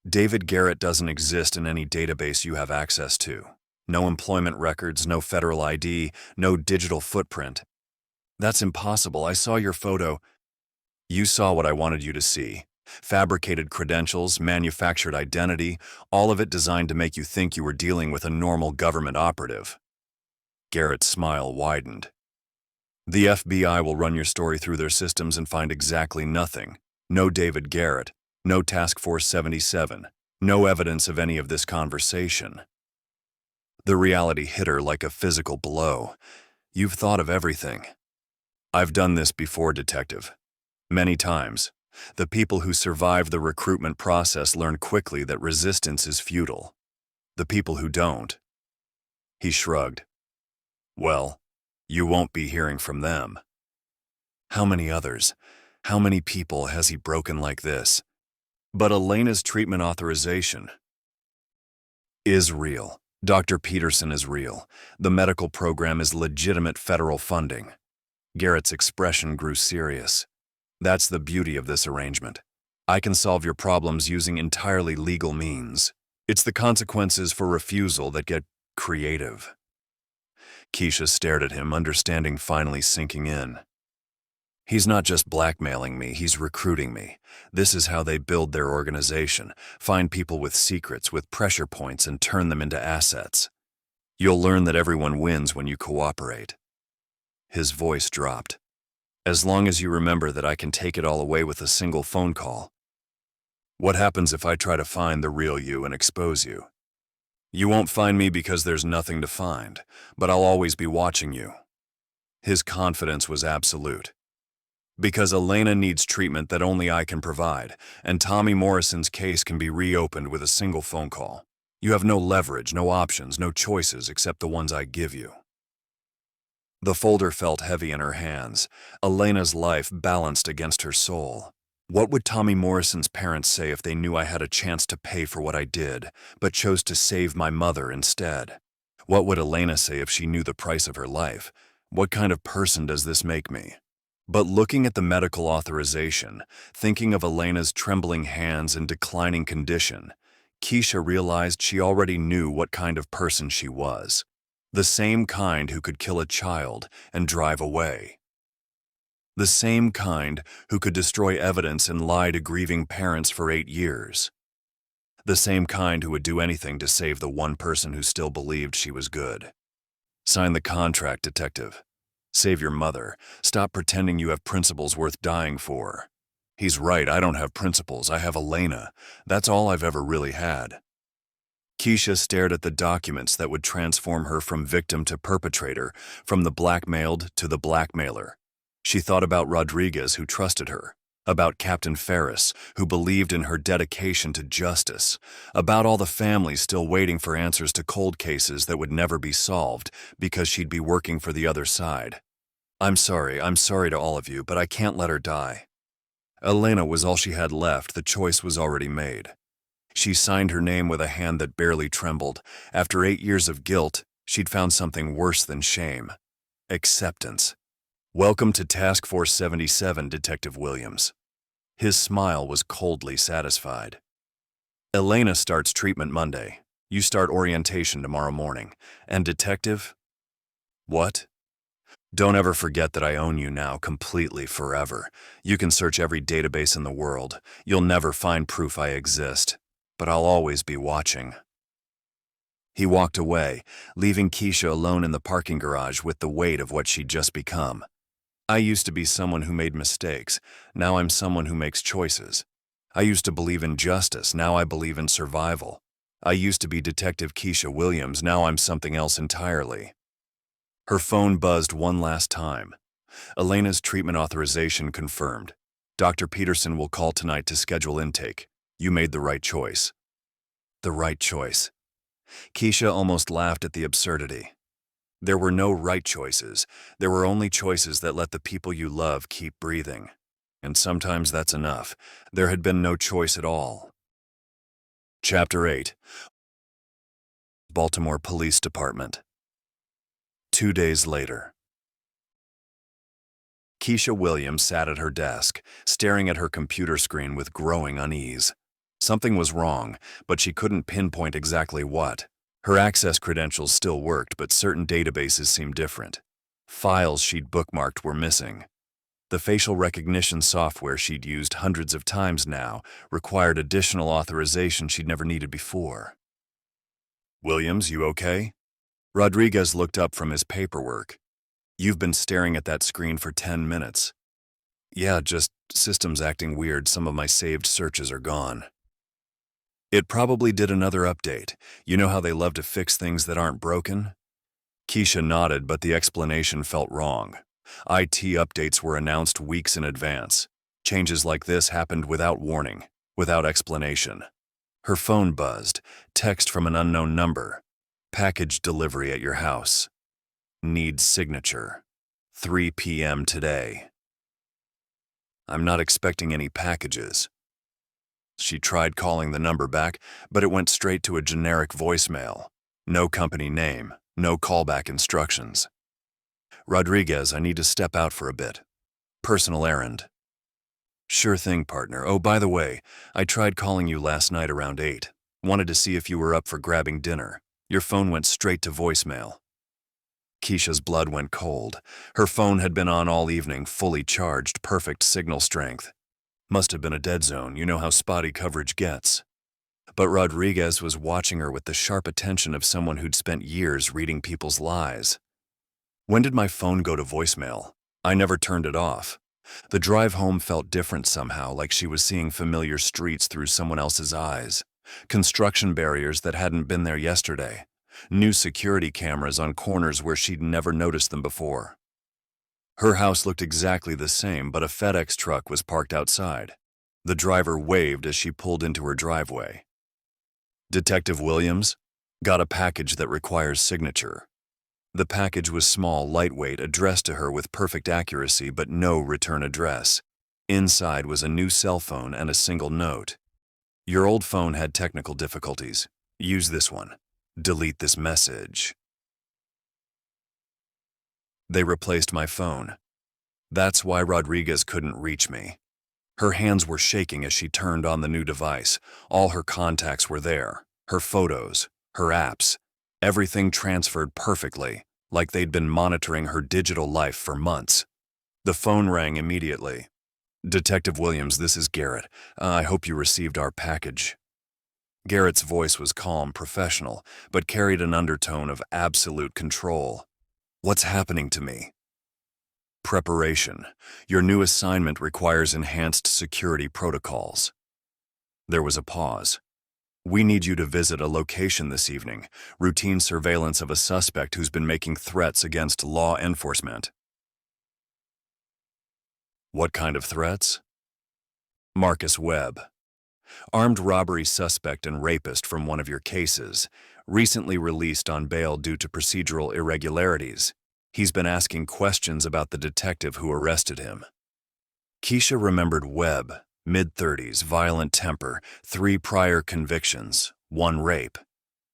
David Garrett doesn't exist in any database you have access to. No employment records, no federal ID, no digital footprint. That's impossible. I saw your photo. You saw what I wanted you to see. Fabricated credentials, manufactured identity, all of it designed to make you think you were dealing with a normal government operative. Garrett's smile widened. The FBI will run your story through their systems and find exactly nothing. No David Garrett, no Task Force 77, no evidence of any of this conversation. The reality hit her like a physical blow. You've thought of everything. I've done this before, Detective. Many times. The people who survive the recruitment process learn quickly that resistance is futile. The people who don't. He shrugged. Well, you won't be hearing from them. How many others? How many people has he broken like this? But Elena's treatment authorization is real. Dr. Peterson is real. The medical program is legitimate federal funding. Garrett's expression grew serious. That's the beauty of this arrangement. I can solve your problems using entirely legal means. It's the consequences for refusal that get creative. Keisha stared at him, understanding finally sinking in. He's not just blackmailing me, he's recruiting me. This is how they build their organization, find people with secrets, with pressure points, and turn them into assets. You'll learn that everyone wins when you cooperate. His voice dropped. As long as you remember that I can take it all away with a single phone call. What happens if I try to find the real you and expose you? You won't find me because there's nothing to find, but I'll always be watching you. His confidence was absolute. Because Elena needs treatment that only I can provide, and Tommy Morrison's case can be reopened with a single phone call. You have no leverage, no options, no choices except the ones I give you. The folder felt heavy in her hands. Elena's life balanced against her soul. What would Tommy Morrison's parents say if they knew I had a chance to pay for what I did, but chose to save my mother instead? What would Elena say if she knew the price of her life? What kind of person does this make me? But looking at the medical authorization, thinking of Elena's trembling hands and declining condition, Keisha realized she already knew what kind of person she was. The same kind who could kill a child and drive away. The same kind who could destroy evidence and lie to grieving parents for 8 years. The same kind who would do anything to save the one person who still believed she was good. Sign the contract, detective. Save your mother. Stop pretending you have principles worth dying for. He's right, I don't have principles, I have Elena. That's all I've ever really had. Keisha stared at the documents that would transform her from victim to perpetrator, from the blackmailed to the blackmailer. She thought about Rodriguez, who trusted her, about Captain Ferris, who believed in her dedication to justice, about all the families still waiting for answers to cold cases that would never be solved because she'd be working for the other side. I'm sorry to all of you, but I can't let her die. Elena was all she had left, the choice was already made. She signed her name with a hand that barely trembled. After 8 years of guilt, she'd found something worse than shame. Acceptance. Welcome to Task Force 77, Detective Williams. His smile was coldly satisfied. Elena starts treatment Monday. You start orientation tomorrow morning. And detective? What? Don't ever forget that I own you now, completely, forever. You can search every database in the world. You'll never find proof I exist. But I'll always be watching. He walked away, leaving Keisha alone in the parking garage with the weight of what she'd just become. I used to be someone who made mistakes. Now I'm someone who makes choices. I used to believe in justice. Now I believe in survival. I used to be Detective Keisha Williams. Now I'm something else entirely. Her phone buzzed one last time. Elena's treatment authorization confirmed. Dr. Peterson will call tonight to schedule intake. You made the right choice. The right choice. Keisha almost laughed at the absurdity. There were no right choices. There were only choices that let the people you love keep breathing. And sometimes that's enough. There had been no choice at all. Chapter 8. Baltimore Police Department. 2 days later. Keisha Williams sat at her desk, staring at her computer screen with growing unease. Something was wrong, but she couldn't pinpoint exactly what. Her access credentials still worked, but certain databases seemed different. Files she'd bookmarked were missing. The facial recognition software she'd used hundreds of times now required additional authorization she'd never needed before. Williams, you okay? Rodriguez looked up from his paperwork. You've been staring at that screen for 10 minutes. Yeah, just systems acting weird. Some of my saved searches are gone. It probably did another update. You know how they love to fix things that aren't broken? Keisha nodded, but the explanation felt wrong. IT updates were announced weeks in advance. Changes like this happened without warning, without explanation. Her phone buzzed, text from an unknown number. Package delivery at your house. Needs signature. 3 p.m. today. I'm not expecting any packages. She tried calling the number back, but it went straight to a generic voicemail. No company name, no callback instructions. Rodriguez, I need to step out for a bit. Personal errand. Sure thing, partner. Oh, by the way, I tried calling you last night around 8. Wanted to see if you were up for grabbing dinner. Your phone went straight to voicemail. Keisha's blood went cold. Her phone had been on all evening, fully charged, perfect signal strength. Must have been a dead zone, you know how spotty coverage gets. But Rodriguez was watching her with the sharp attention of someone who'd spent years reading people's lies. When did my phone go to voicemail? I never turned it off. The drive home felt different somehow, like she was seeing familiar streets through someone else's eyes. Construction barriers that hadn't been there yesterday. New security cameras on corners where she'd never noticed them before. Her house looked exactly the same, but a FedEx truck was parked outside. The driver waved as she pulled into her driveway. Detective Williams? Got a package that requires signature. The package was small, lightweight, addressed to her with perfect accuracy, but no return address. Inside was a new cell phone and a single note. Your old phone had technical difficulties. Use this one. Delete this message. They replaced my phone. That's why Rodriguez couldn't reach me. Her hands were shaking as she turned on the new device. All her contacts were there. Her photos, her apps, everything transferred perfectly, like they'd been monitoring her digital life for months. The phone rang immediately. Detective Williams, this is Garrett. I hope you received our package. Garrett's voice was calm, professional, but carried an undertone of absolute control. What's happening to me? Preparation. Your new assignment requires enhanced security protocols. There was a pause. We need you to visit a location this evening. Routine surveillance of a suspect who's been making threats against law enforcement. What kind of threats? Marcus Webb. Armed robbery suspect and rapist from one of your cases, recently released on bail due to procedural irregularities. He's been asking questions about the detective who arrested him. Keisha remembered Webb, mid-30s, violent temper, 3 prior convictions, 1 rape.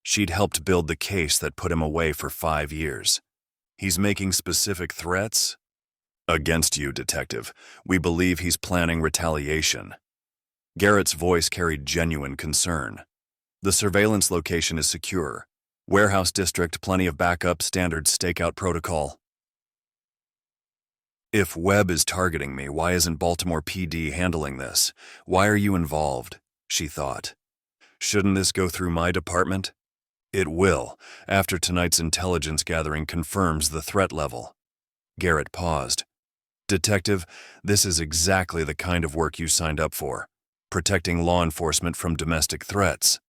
She'd helped build the case that put him away for 5 years. He's making specific threats? Against you, detective. We believe he's planning retaliation. Garrett's voice carried genuine concern. The surveillance location is secure. Warehouse district, plenty of backup, standard stakeout protocol. If Webb is targeting me, why isn't Baltimore PD handling this? Why are you involved? She thought. Shouldn't this go through my department? It will, after tonight's intelligence gathering confirms the threat level. Garrett paused. Detective, this is exactly the kind of work you signed up for. Protecting law enforcement from domestic threats.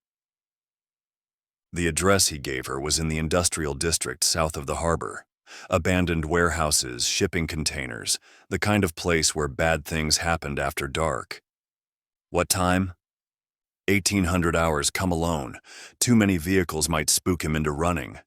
The address he gave her was in the industrial district south of the harbor. Abandoned warehouses, shipping containers, the kind of place where bad things happened after dark. What time? 1800 hours, come alone. Too many vehicles might spook him into running.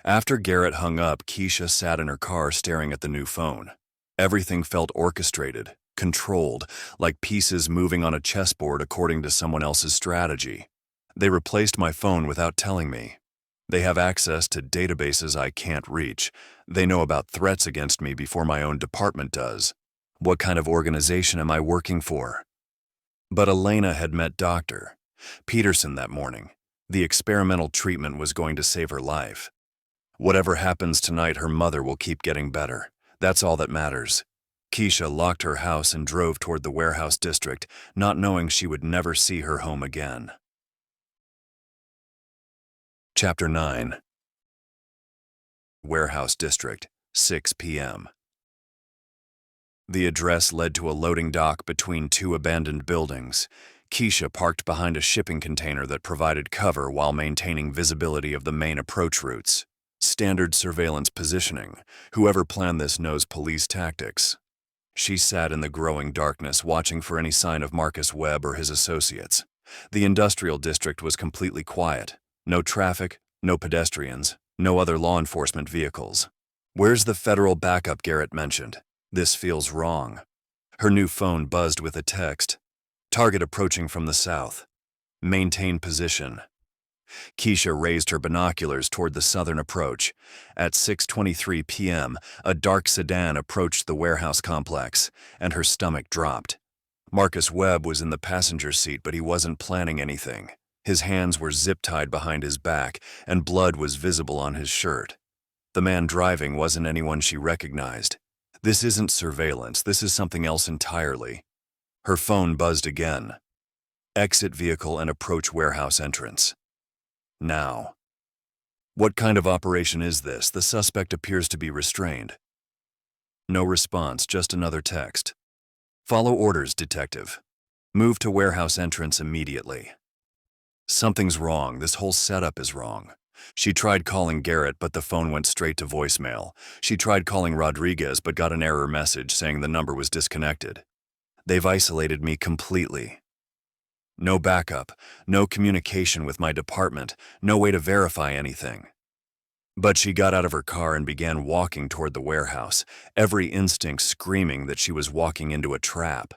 After Garrett hung up, Keisha sat in her car staring at the new phone. Everything felt orchestrated, controlled, like pieces moving on a chessboard according to someone else's strategy. They replaced my phone without telling me. They have access to databases I can't reach. They know about threats against me before my own department does. What kind of organization am I working for? But Elena had met Dr. Peterson that morning. The experimental treatment was going to save her life. Whatever happens tonight, her mother will keep getting better. That's all that matters. Keisha locked her house and drove toward the warehouse district, not knowing she would never see her home again. Chapter 9. Warehouse District, 6 p.m. The address led to a loading dock between 2 abandoned buildings. Keisha parked behind a shipping container that provided cover while maintaining visibility of the main approach routes. Standard surveillance positioning. Whoever planned this knows police tactics. She sat in the growing darkness, watching for any sign of Marcus Webb or his associates. The industrial district was completely quiet. No traffic, no pedestrians, no other law enforcement vehicles. Where's the federal backup Garrett mentioned? This feels wrong. Her new phone buzzed with a text. Target approaching from the south. Maintain position. Keisha raised her binoculars toward the southern approach. At 6:23 p.m., a dark sedan approached the warehouse complex, and her stomach dropped. Marcus Webb was in the passenger seat, but he wasn't planning anything. His hands were zip-tied behind his back, and blood was visible on his shirt. The man driving wasn't anyone she recognized. This isn't surveillance, this is something else entirely. Her phone buzzed again. Exit vehicle and approach warehouse entrance. Now. What kind of operation is this? The suspect appears to be restrained. No response, just another text. Follow orders, detective. Move to warehouse entrance immediately. Something's wrong. This whole setup is wrong. She tried calling Garrett, but the phone went straight to voicemail. She tried calling Rodriguez, but got an error message saying the number was disconnected. They've isolated me completely. No backup, no communication with my department, no way to verify anything. But she got out of her car and began walking toward the warehouse, every instinct screaming that she was walking into a trap.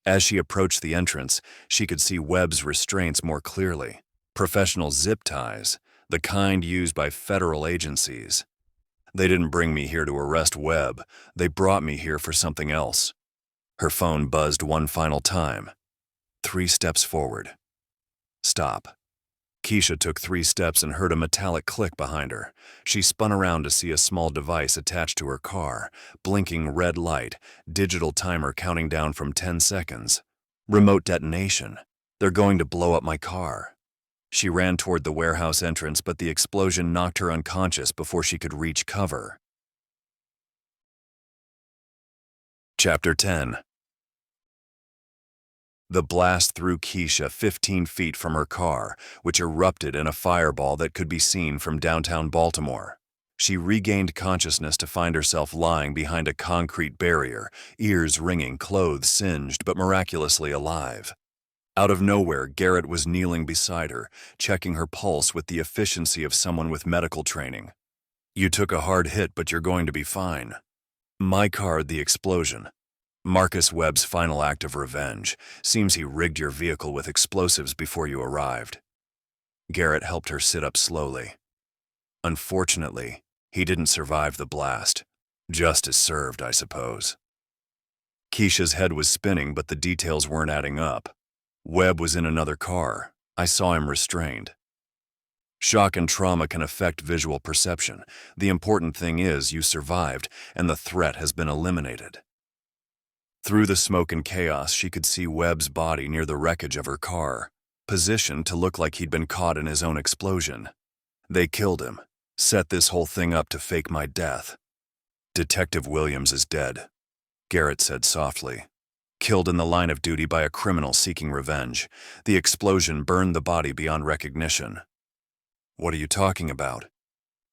As she approached the entrance, she could see Webb's restraints more clearly. Professional zip ties, the kind used by federal agencies. They didn't bring me here to arrest Webb. They brought me here for something else. Her phone buzzed one final time. 3 steps forward. Stop. Keisha took 3 steps and heard a metallic click behind her. She spun around to see a small device attached to her car, blinking red light, digital timer counting down from 10 seconds. Remote detonation. They're going to blow up my car. She ran toward the warehouse entrance, but the explosion knocked her unconscious before she could reach cover. Chapter 10. The blast threw Keisha 15 feet from her car, which erupted in a fireball that could be seen from downtown Baltimore. She regained consciousness to find herself lying behind a concrete barrier, ears ringing, clothes singed, but miraculously alive. Out of nowhere, Garrett was kneeling beside her, checking her pulse with the efficiency of someone with medical training. You took a hard hit, but you're going to be fine. My card, the explosion. Marcus Webb's final act of revenge. Seems he rigged your vehicle with explosives before you arrived. Garrett helped her sit up slowly. Unfortunately, he didn't survive the blast. Justice served, I suppose. Keisha's head was spinning, but the details weren't adding up. Webb was in another car. I saw him restrained. Shock and trauma can affect visual perception. The important thing is you survived, and the threat has been eliminated. Through the smoke and chaos, she could see Webb's body near the wreckage of her car, positioned to look like he'd been caught in his own explosion. They killed him, set this whole thing up to fake my death. Detective Williams is dead, Garrett said softly. Killed in the line of duty by a criminal seeking revenge. The explosion burned the body beyond recognition. What are you talking about?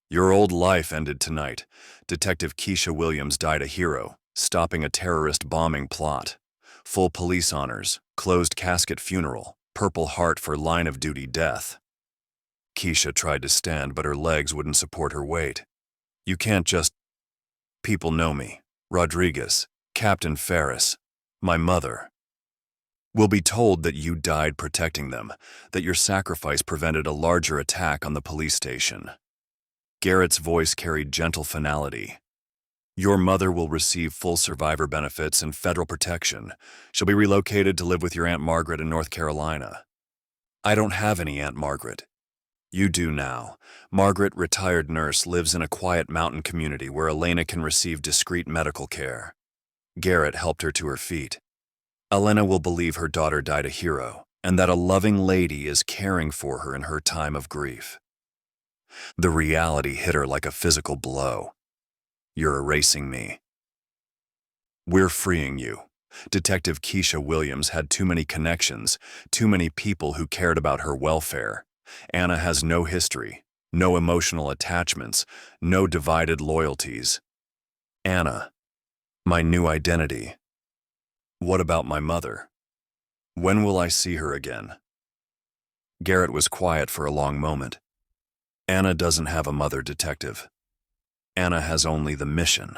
Your old life ended tonight. Detective Keisha Williams died a hero, stopping a terrorist bombing plot. Full police honors, closed casket funeral, Purple Heart for line of duty death. Keisha tried to stand, but her legs wouldn't support her weight. You can't just... People know me. Rodriguez, Captain Ferris, my mother. Will be told that you died protecting them, that your sacrifice prevented a larger attack on the police station. Garrett's voice carried gentle finality. Your mother will receive full survivor benefits and federal protection. She'll be relocated to live with your Aunt Margaret in North Carolina. I don't have any Aunt Margaret. You do now. Margaret, retired nurse, lives in a quiet mountain community where Elena can receive discreet medical care. Garrett helped her to her feet. Elena will believe her daughter died a hero, and that a loving lady is caring for her in her time of grief. The reality hit her like a physical blow. You're erasing me. We're freeing you. Detective Keisha Williams had too many connections, too many people who cared about her welfare. Anna has no history, no emotional attachments, no divided loyalties. Anna, my new identity. What about my mother? When will I see her again? Garrett was quiet for a long moment. Anna doesn't have a mother, detective. Anna has only the mission.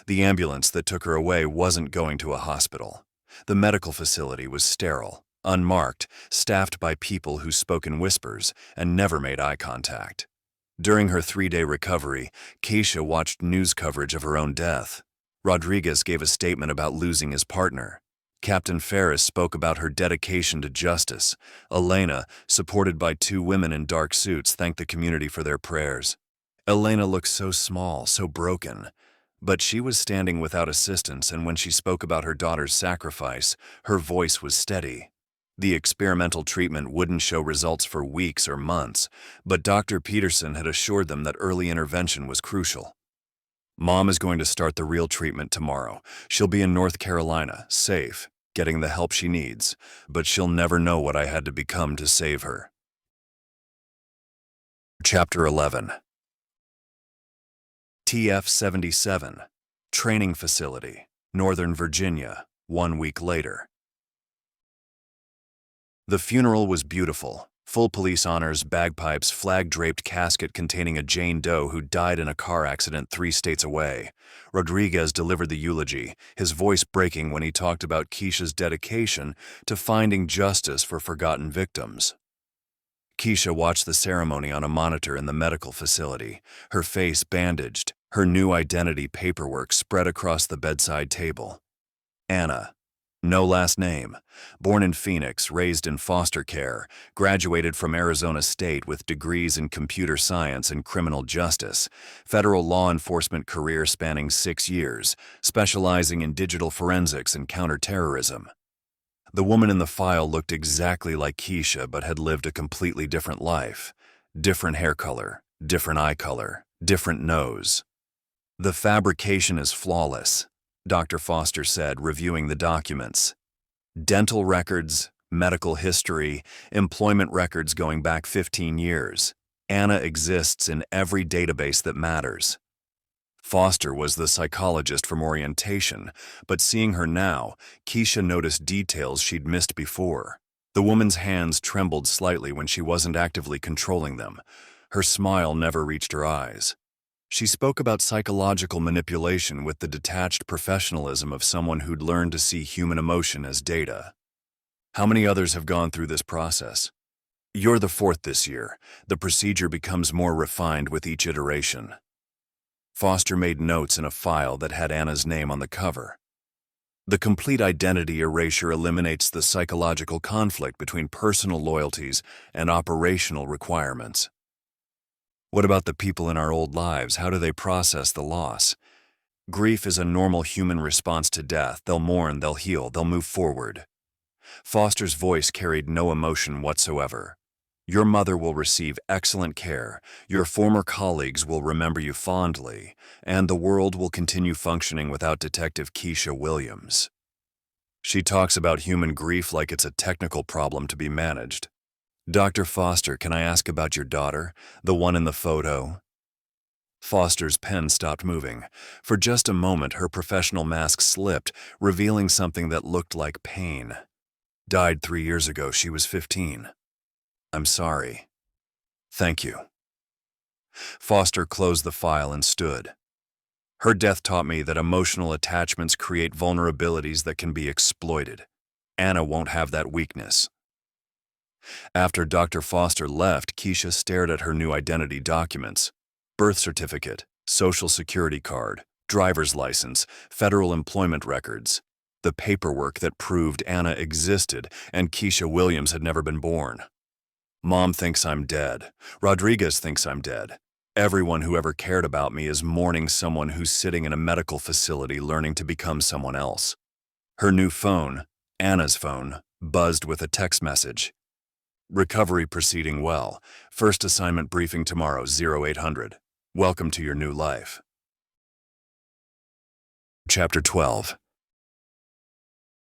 The ambulance that took her away wasn't going to a hospital. The medical facility was sterile. unmarked, staffed by people who spoke in whispers and never made eye contact. During her 3-day recovery, Keisha watched news coverage of her own death. Rodriguez gave a statement about losing his partner. Captain Ferris spoke about her dedication to justice. Elena, supported by 2 women in dark suits, thanked the community for their prayers. Elena looked so small, so broken. But she was standing without assistance, and when she spoke about her daughter's sacrifice, her voice was steady. The experimental treatment wouldn't show results for weeks or months, but Dr. Peterson had assured them that early intervention was crucial. Mom is going to start the real treatment tomorrow. She'll be in North Carolina, safe, getting the help she needs, but she'll never know what I had to become to save her. Chapter 11. TF-77, Training Facility, Northern Virginia, 1 week later. The funeral was beautiful. Full police honors, bagpipes, flag-draped casket containing a Jane Doe who died in a car accident 3 states away. Rodriguez delivered the eulogy, his voice breaking when he talked about Keisha's dedication to finding justice for forgotten victims. Keisha watched the ceremony on a monitor in the medical facility, her face bandaged, her new identity paperwork spread across the bedside table. Anna. No last name. Born in Phoenix, raised in foster care, graduated from Arizona State with degrees in computer science and criminal justice, federal law enforcement career spanning 6 years, specializing in digital forensics and counterterrorism. The woman in the file looked exactly like Keisha but had lived a completely different life. Different hair color, different eye color, different nose. The fabrication is flawless, Dr. Foster said, reviewing the documents. Dental records, medical history, employment records going back 15 years. Anna exists in every database that matters. Foster was the psychologist from orientation, but seeing her now, Keisha noticed details she'd missed before. The woman's hands trembled slightly when she wasn't actively controlling them. Her smile never reached her eyes. She spoke about psychological manipulation with the detached professionalism of someone who'd learned to see human emotion as data. How many others have gone through this process? You're the 4th this year. The procedure becomes more refined with each iteration. Foster made notes in a file that had Anna's name on the cover. The complete identity erasure eliminates the psychological conflict between personal loyalties and operational requirements. What about the people in our old lives? How do they process the loss? Grief is a normal human response to death. They'll mourn, they'll heal, they'll move forward. Foster's voice carried no emotion whatsoever. Your mother will receive excellent care, your former colleagues will remember you fondly, and the world will continue functioning without Detective Keisha Williams. She talks about human grief like it's a technical problem to be managed. Dr. Foster, can I ask about your daughter, the one in the photo? Foster's pen stopped moving. For just a moment, her professional mask slipped, revealing something that looked like pain. Died 3 years ago. She was 15. I'm sorry. Thank you. Foster closed the file and stood. Her death taught me that emotional attachments create vulnerabilities that can be exploited. Anna won't have that weakness. After Dr. Foster left, Keisha stared at her new identity documents. Birth certificate, social security card, driver's license, federal employment records. The paperwork that proved Anna existed and Keisha Williams had never been born. Mom thinks I'm dead. Rodriguez thinks I'm dead. Everyone who ever cared about me is mourning someone who's sitting in a medical facility learning to become someone else. Her new phone, Anna's phone, buzzed with a text message. Recovery proceeding well. First assignment briefing tomorrow, 0800. Welcome to your new life. Chapter 12.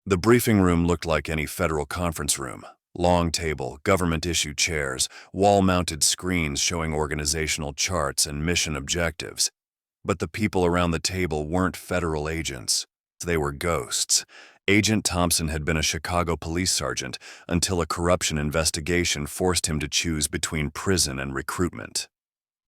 The briefing room looked like any federal conference room. Long table, government-issued chairs, wall-mounted screens showing organizational charts and mission objectives. But the people around the table weren't federal agents. They were ghosts. Agent Thompson had been a Chicago police sergeant until a corruption investigation forced him to choose between prison and recruitment.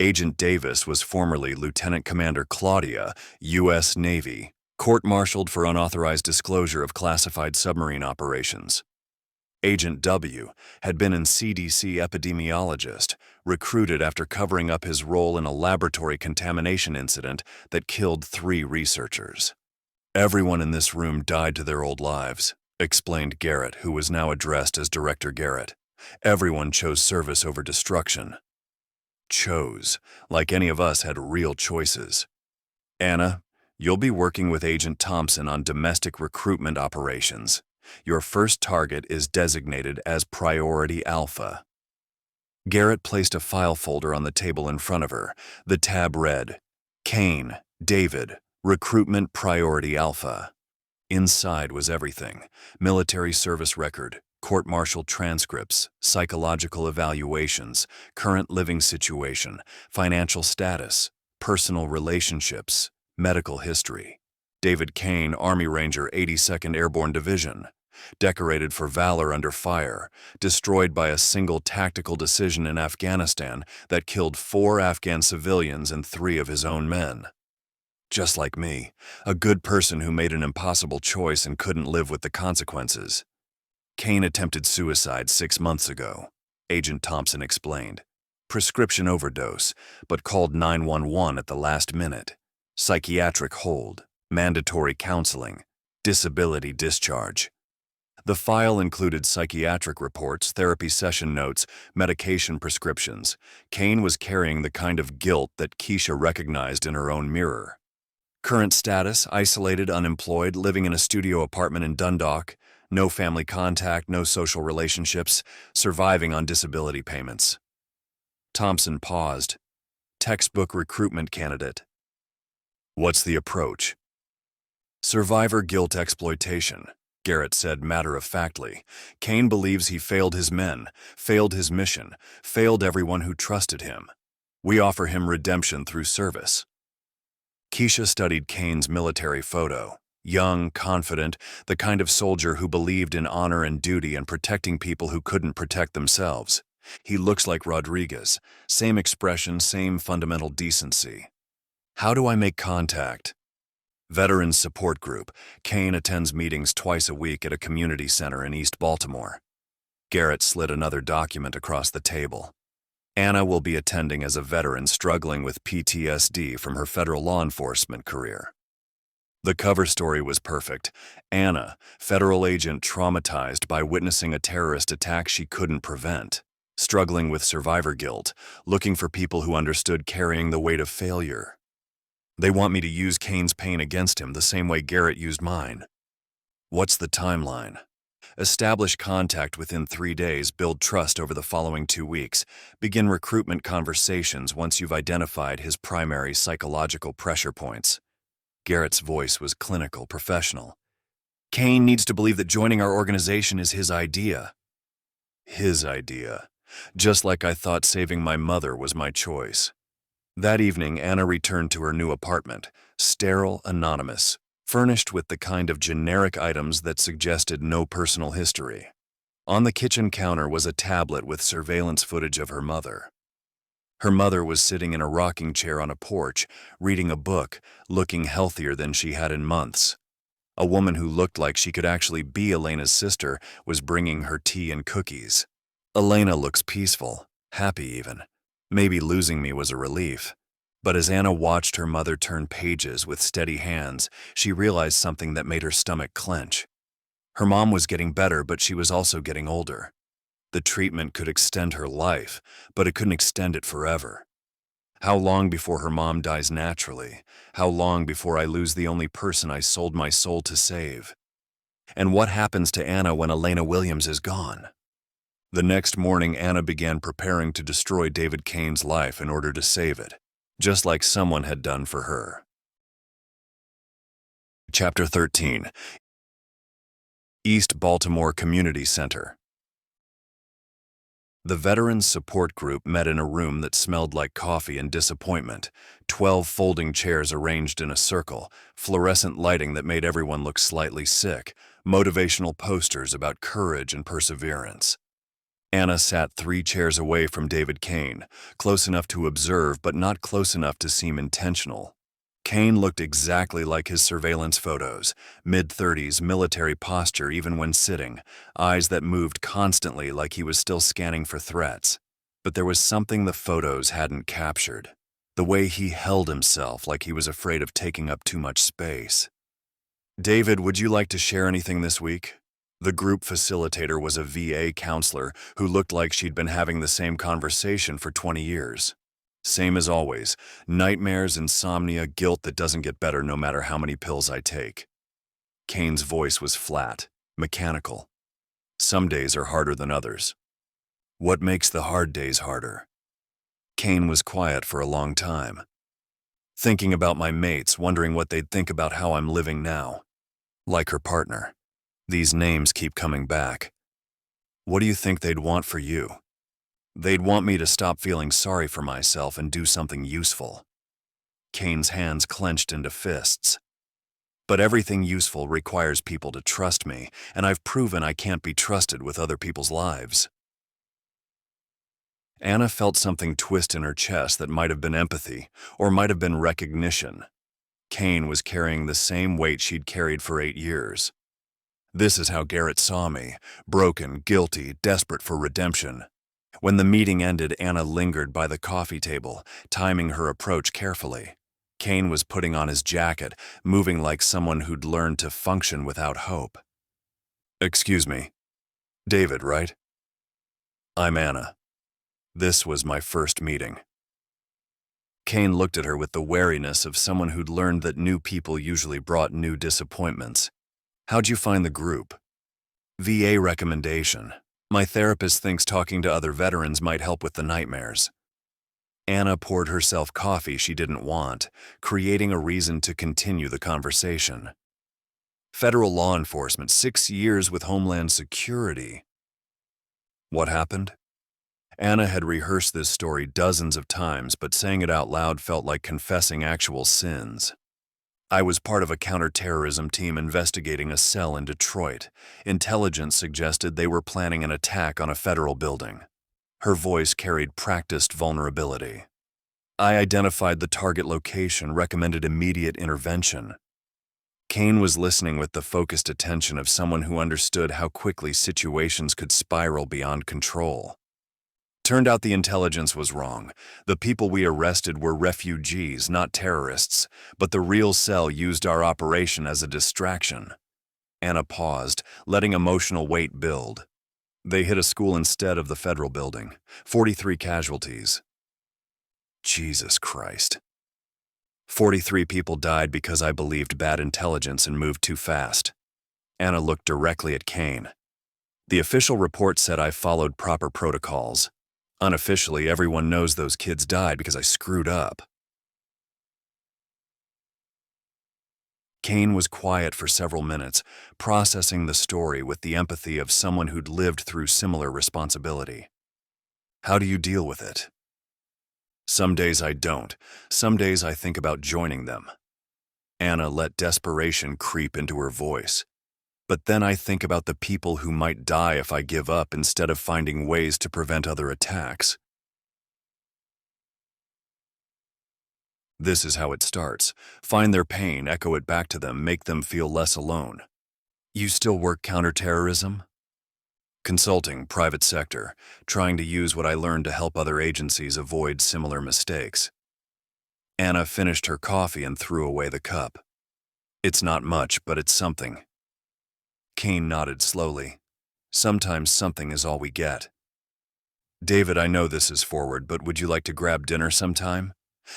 Agent Davis was formerly Lieutenant Commander Claudia, U.S. Navy, court-martialed for unauthorized disclosure of classified submarine operations. Agent W had been an CDC epidemiologist, recruited after covering up his role in a laboratory contamination incident that killed 3 researchers. "Everyone in this room died to their old lives," explained Garrett, who was now addressed as Director Garrett. "Everyone chose service over destruction." Chose, like any of us had real choices. "Anna, you'll be working with Agent Thompson on domestic recruitment operations. Your first target is designated as Priority Alpha." Garrett placed a file folder on the table in front of her. The tab read, "Kane, David, Recruitment Priority Alpha." Inside was everything: military service record, court-martial transcripts, psychological evaluations, current living situation, financial status, personal relationships, medical history. David Kane, Army Ranger, 82nd Airborne Division. Decorated for valor under fire, destroyed by a single tactical decision in Afghanistan that killed 4 Afghan civilians and 3 of his own men. Just like me, a good person who made an impossible choice and couldn't live with the consequences. "Kane attempted suicide 6 months ago," Agent Thompson explained. "Prescription overdose, but called 911 at the last minute. Psychiatric hold, mandatory counseling, disability discharge." The file included psychiatric reports, therapy session notes, medication prescriptions. Kane was carrying the kind of guilt that Keisha recognized in her own mirror. Current status: isolated, unemployed, living in a studio apartment in Dundalk, no family contact, no social relationships, surviving on disability payments. Thompson paused. "Textbook recruitment candidate." "What's the approach?" "Survivor guilt exploitation," Garrett said matter-of-factly. "Kane believes he failed his men, failed his mission, failed everyone who trusted him. We offer him redemption through service." Keisha studied Kane's military photo. Young, confident, the kind of soldier who believed in honor and duty and protecting people who couldn't protect themselves. He looks like Rodriguez. Same expression, same fundamental decency. "How do I make contact?" "Veterans Support Group. Kane attends meetings twice a week at a community center in East Baltimore." Garrett slid another document across the table. "Anna will be attending as a veteran struggling with PTSD from her federal law enforcement career." The cover story was perfect. Anna, federal agent traumatized by witnessing a terrorist attack she couldn't prevent, struggling with survivor guilt, looking for people who understood carrying the weight of failure. "They want me to use Kane's pain against him the same way Garrett used mine." "What's the timeline?" "Establish contact within 3 days, build trust over the following 2 weeks, begin recruitment conversations once you've identified his primary psychological pressure points." Garrett's voice was clinical, professional. "Kane needs to believe that joining our organization is his idea." "His idea. Just like I thought saving my mother was my choice." That evening, Anna returned to her new apartment, sterile, anonymous, furnished with the kind of generic items that suggested no personal history. On the kitchen counter was a tablet with surveillance footage of her mother. Her mother was sitting in a rocking chair on a porch, reading a book, looking healthier than she had in months. A woman who looked like she could actually be Elena's sister was bringing her tea and cookies. "Elena looks peaceful, happy even. Maybe losing me was a relief." But as Anna watched her mother turn pages with steady hands, she realized something that made her stomach clench. Her mom was getting better, but she was also getting older. The treatment could extend her life, but it couldn't extend it forever. How long before her mom dies naturally? How long before I lose the only person I sold my soul to save? And what happens to Anna when Elena Williams is gone? The next morning, Anna began preparing to destroy David Kane's life in order to save it, just like someone had done for her. Chapter 13. East Baltimore Community Center. The Veterans Support Group met in a room that smelled like coffee and disappointment. 12 folding chairs arranged in a circle, fluorescent lighting that made everyone look slightly sick, motivational posters about courage and perseverance. Anna sat 3 chairs away from David Kane, close enough to observe but not close enough to seem intentional. Kane looked exactly like his surveillance photos, mid-30s, military posture even when sitting, eyes that moved constantly like he was still scanning for threats. But there was something the photos hadn't captured. The way he held himself like he was afraid of taking up too much space. "David, would you like to share anything this week?" The group facilitator was a VA counselor who looked like she'd been having the same conversation for 20 years. Same as always, nightmares, insomnia, guilt that doesn't get better no matter how many pills I take. Kane's voice was flat, mechanical. Some days are harder than others. What makes the hard days harder? Kane was quiet for a long time. Thinking about my mates, wondering what they'd think about how I'm living now. Like her partner. These names keep coming back. What do you think they'd want for you? They'd want me to stop feeling sorry for myself and do something useful. Kane's hands clenched into fists. But everything useful requires people to trust me, and I've proven I can't be trusted with other people's lives. Anna felt something twist in her chest that might have been empathy, or might have been recognition. Kane was carrying the same weight she'd carried for 8 years. This is how Garrett saw me, broken, guilty, desperate for redemption. When the meeting ended, Anna lingered by the coffee table, timing her approach carefully. Kane was putting on his jacket, moving like someone who'd learned to function without hope. "Excuse me. David, right?" "I'm Anna. This was my first meeting." Kane looked at her with the wariness of someone who'd learned that new people usually brought new disappointments. "How'd you find the group?" "VA recommendation. My therapist thinks talking to other veterans might help with the nightmares." Anna poured herself coffee she didn't want, creating a reason to continue the conversation. "Federal law enforcement, 6 years with Homeland Security." What happened? Anna had rehearsed this story dozens of times, but saying it out loud felt like confessing actual sins. "I was part of a counterterrorism team investigating a cell in Detroit. Intelligence suggested they were planning an attack on a federal building." Her voice carried practiced vulnerability. "I identified the target location, recommended immediate intervention." Kane was listening with the focused attention of someone who understood how quickly situations could spiral beyond control. "Turned out the intelligence was wrong. The people we arrested were refugees, not terrorists, but the real cell used our operation as a distraction." Anna paused, letting emotional weight build. "They hit a school instead of the federal building. 43 casualties." Jesus Christ. 43 people died because I believed bad intelligence and moved too fast. Anna looked directly at Kane. "The official report said I followed proper protocols. Unofficially, everyone knows those kids died because I screwed up." Kane was quiet for several minutes, processing the story with the empathy of someone who'd lived through similar responsibility. "How do you deal with it?" "Some days I don't. Some days I think about joining them." Anna let desperation creep into her voice. "But then I think about the people who might die if I give up instead of finding ways to prevent other attacks." This is how it starts. Find their pain, echo it back to them, make them feel less alone. "You still work counterterrorism?" "Consulting, private sector, trying to use what I learned to help other agencies avoid similar mistakes." Anna finished her coffee and threw away the cup. "It's not much, but it's something." Kane nodded slowly. "Sometimes something is all we get." "David, I know this is forward, but would you like to grab dinner sometime?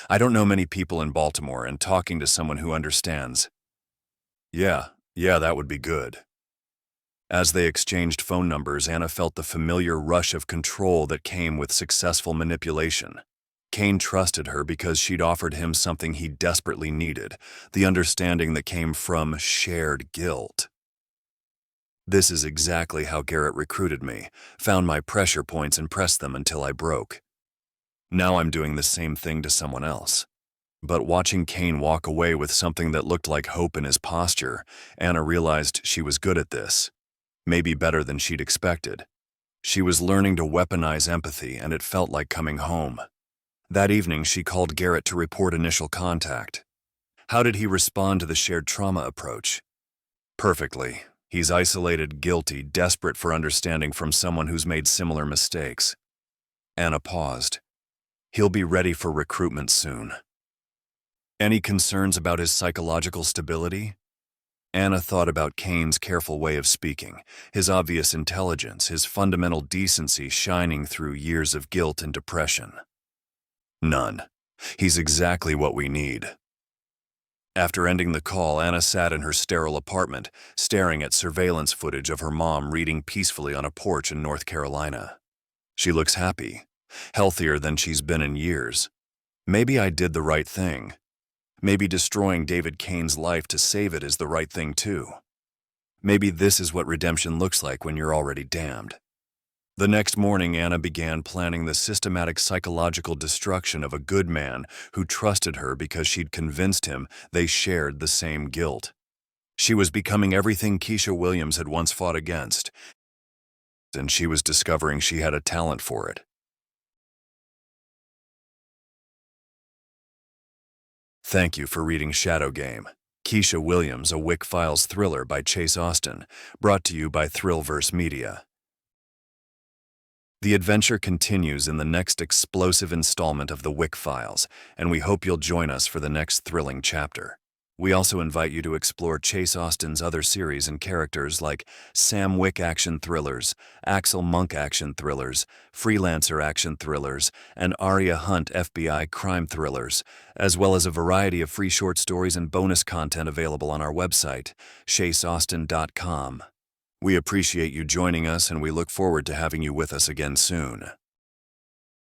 I don't know many people in Baltimore, and talking to someone who understands." Yeah, that would be good." As they exchanged phone numbers, Anna felt the familiar rush of control that came with successful manipulation. Kane trusted her because she'd offered him something he desperately needed, the understanding that came from shared guilt. "This is exactly how Garrett recruited me, found my pressure points and pressed them until I broke. Now I'm doing the same thing to someone else." But watching Kane walk away with something that looked like hope in his posture, Anna realized she was good at this. Maybe better than she'd expected. She was learning to weaponize empathy, and it felt like coming home. That evening, she called Garrett to report initial contact. How did he respond to the shared trauma approach? Perfectly. He's isolated, guilty, desperate for understanding from someone who's made similar mistakes. Anna paused. He'll be ready for recruitment soon. Any concerns about his psychological stability? Anna thought about Kane's careful way of speaking, his obvious intelligence, his fundamental decency shining through years of guilt and depression. None. He's exactly what we need. After ending the call, Anna sat in her sterile apartment, staring at surveillance footage of her mom reading peacefully on a porch in North Carolina. She looks happy, healthier than she's been in years. Maybe I did the right thing. Maybe destroying David Kane's life to save it is the right thing too. Maybe this is what redemption looks like when you're already damned. The next morning, Anna began planning the systematic psychological destruction of a good man who trusted her because she'd convinced him they shared the same guilt. She was becoming everything Keisha Williams had once fought against, and she was discovering she had a talent for it. Thank you for reading Shadow Game, Keisha Williams, a Wick Files thriller by Chase Austin, brought to you by Thrillverse Media. The adventure continues in the next explosive installment of the Wick Files, and we hope you'll join us for the next thrilling chapter. We also invite you to explore Chase Austin's other series and characters like Sam Wick action thrillers, Axel Monk action thrillers, freelancer action thrillers, and Aria Hunt FBI crime thrillers, as well as a variety of free short stories and bonus content available on our website, chaseaustin.com. We appreciate you joining us, and we look forward to having you with us again soon.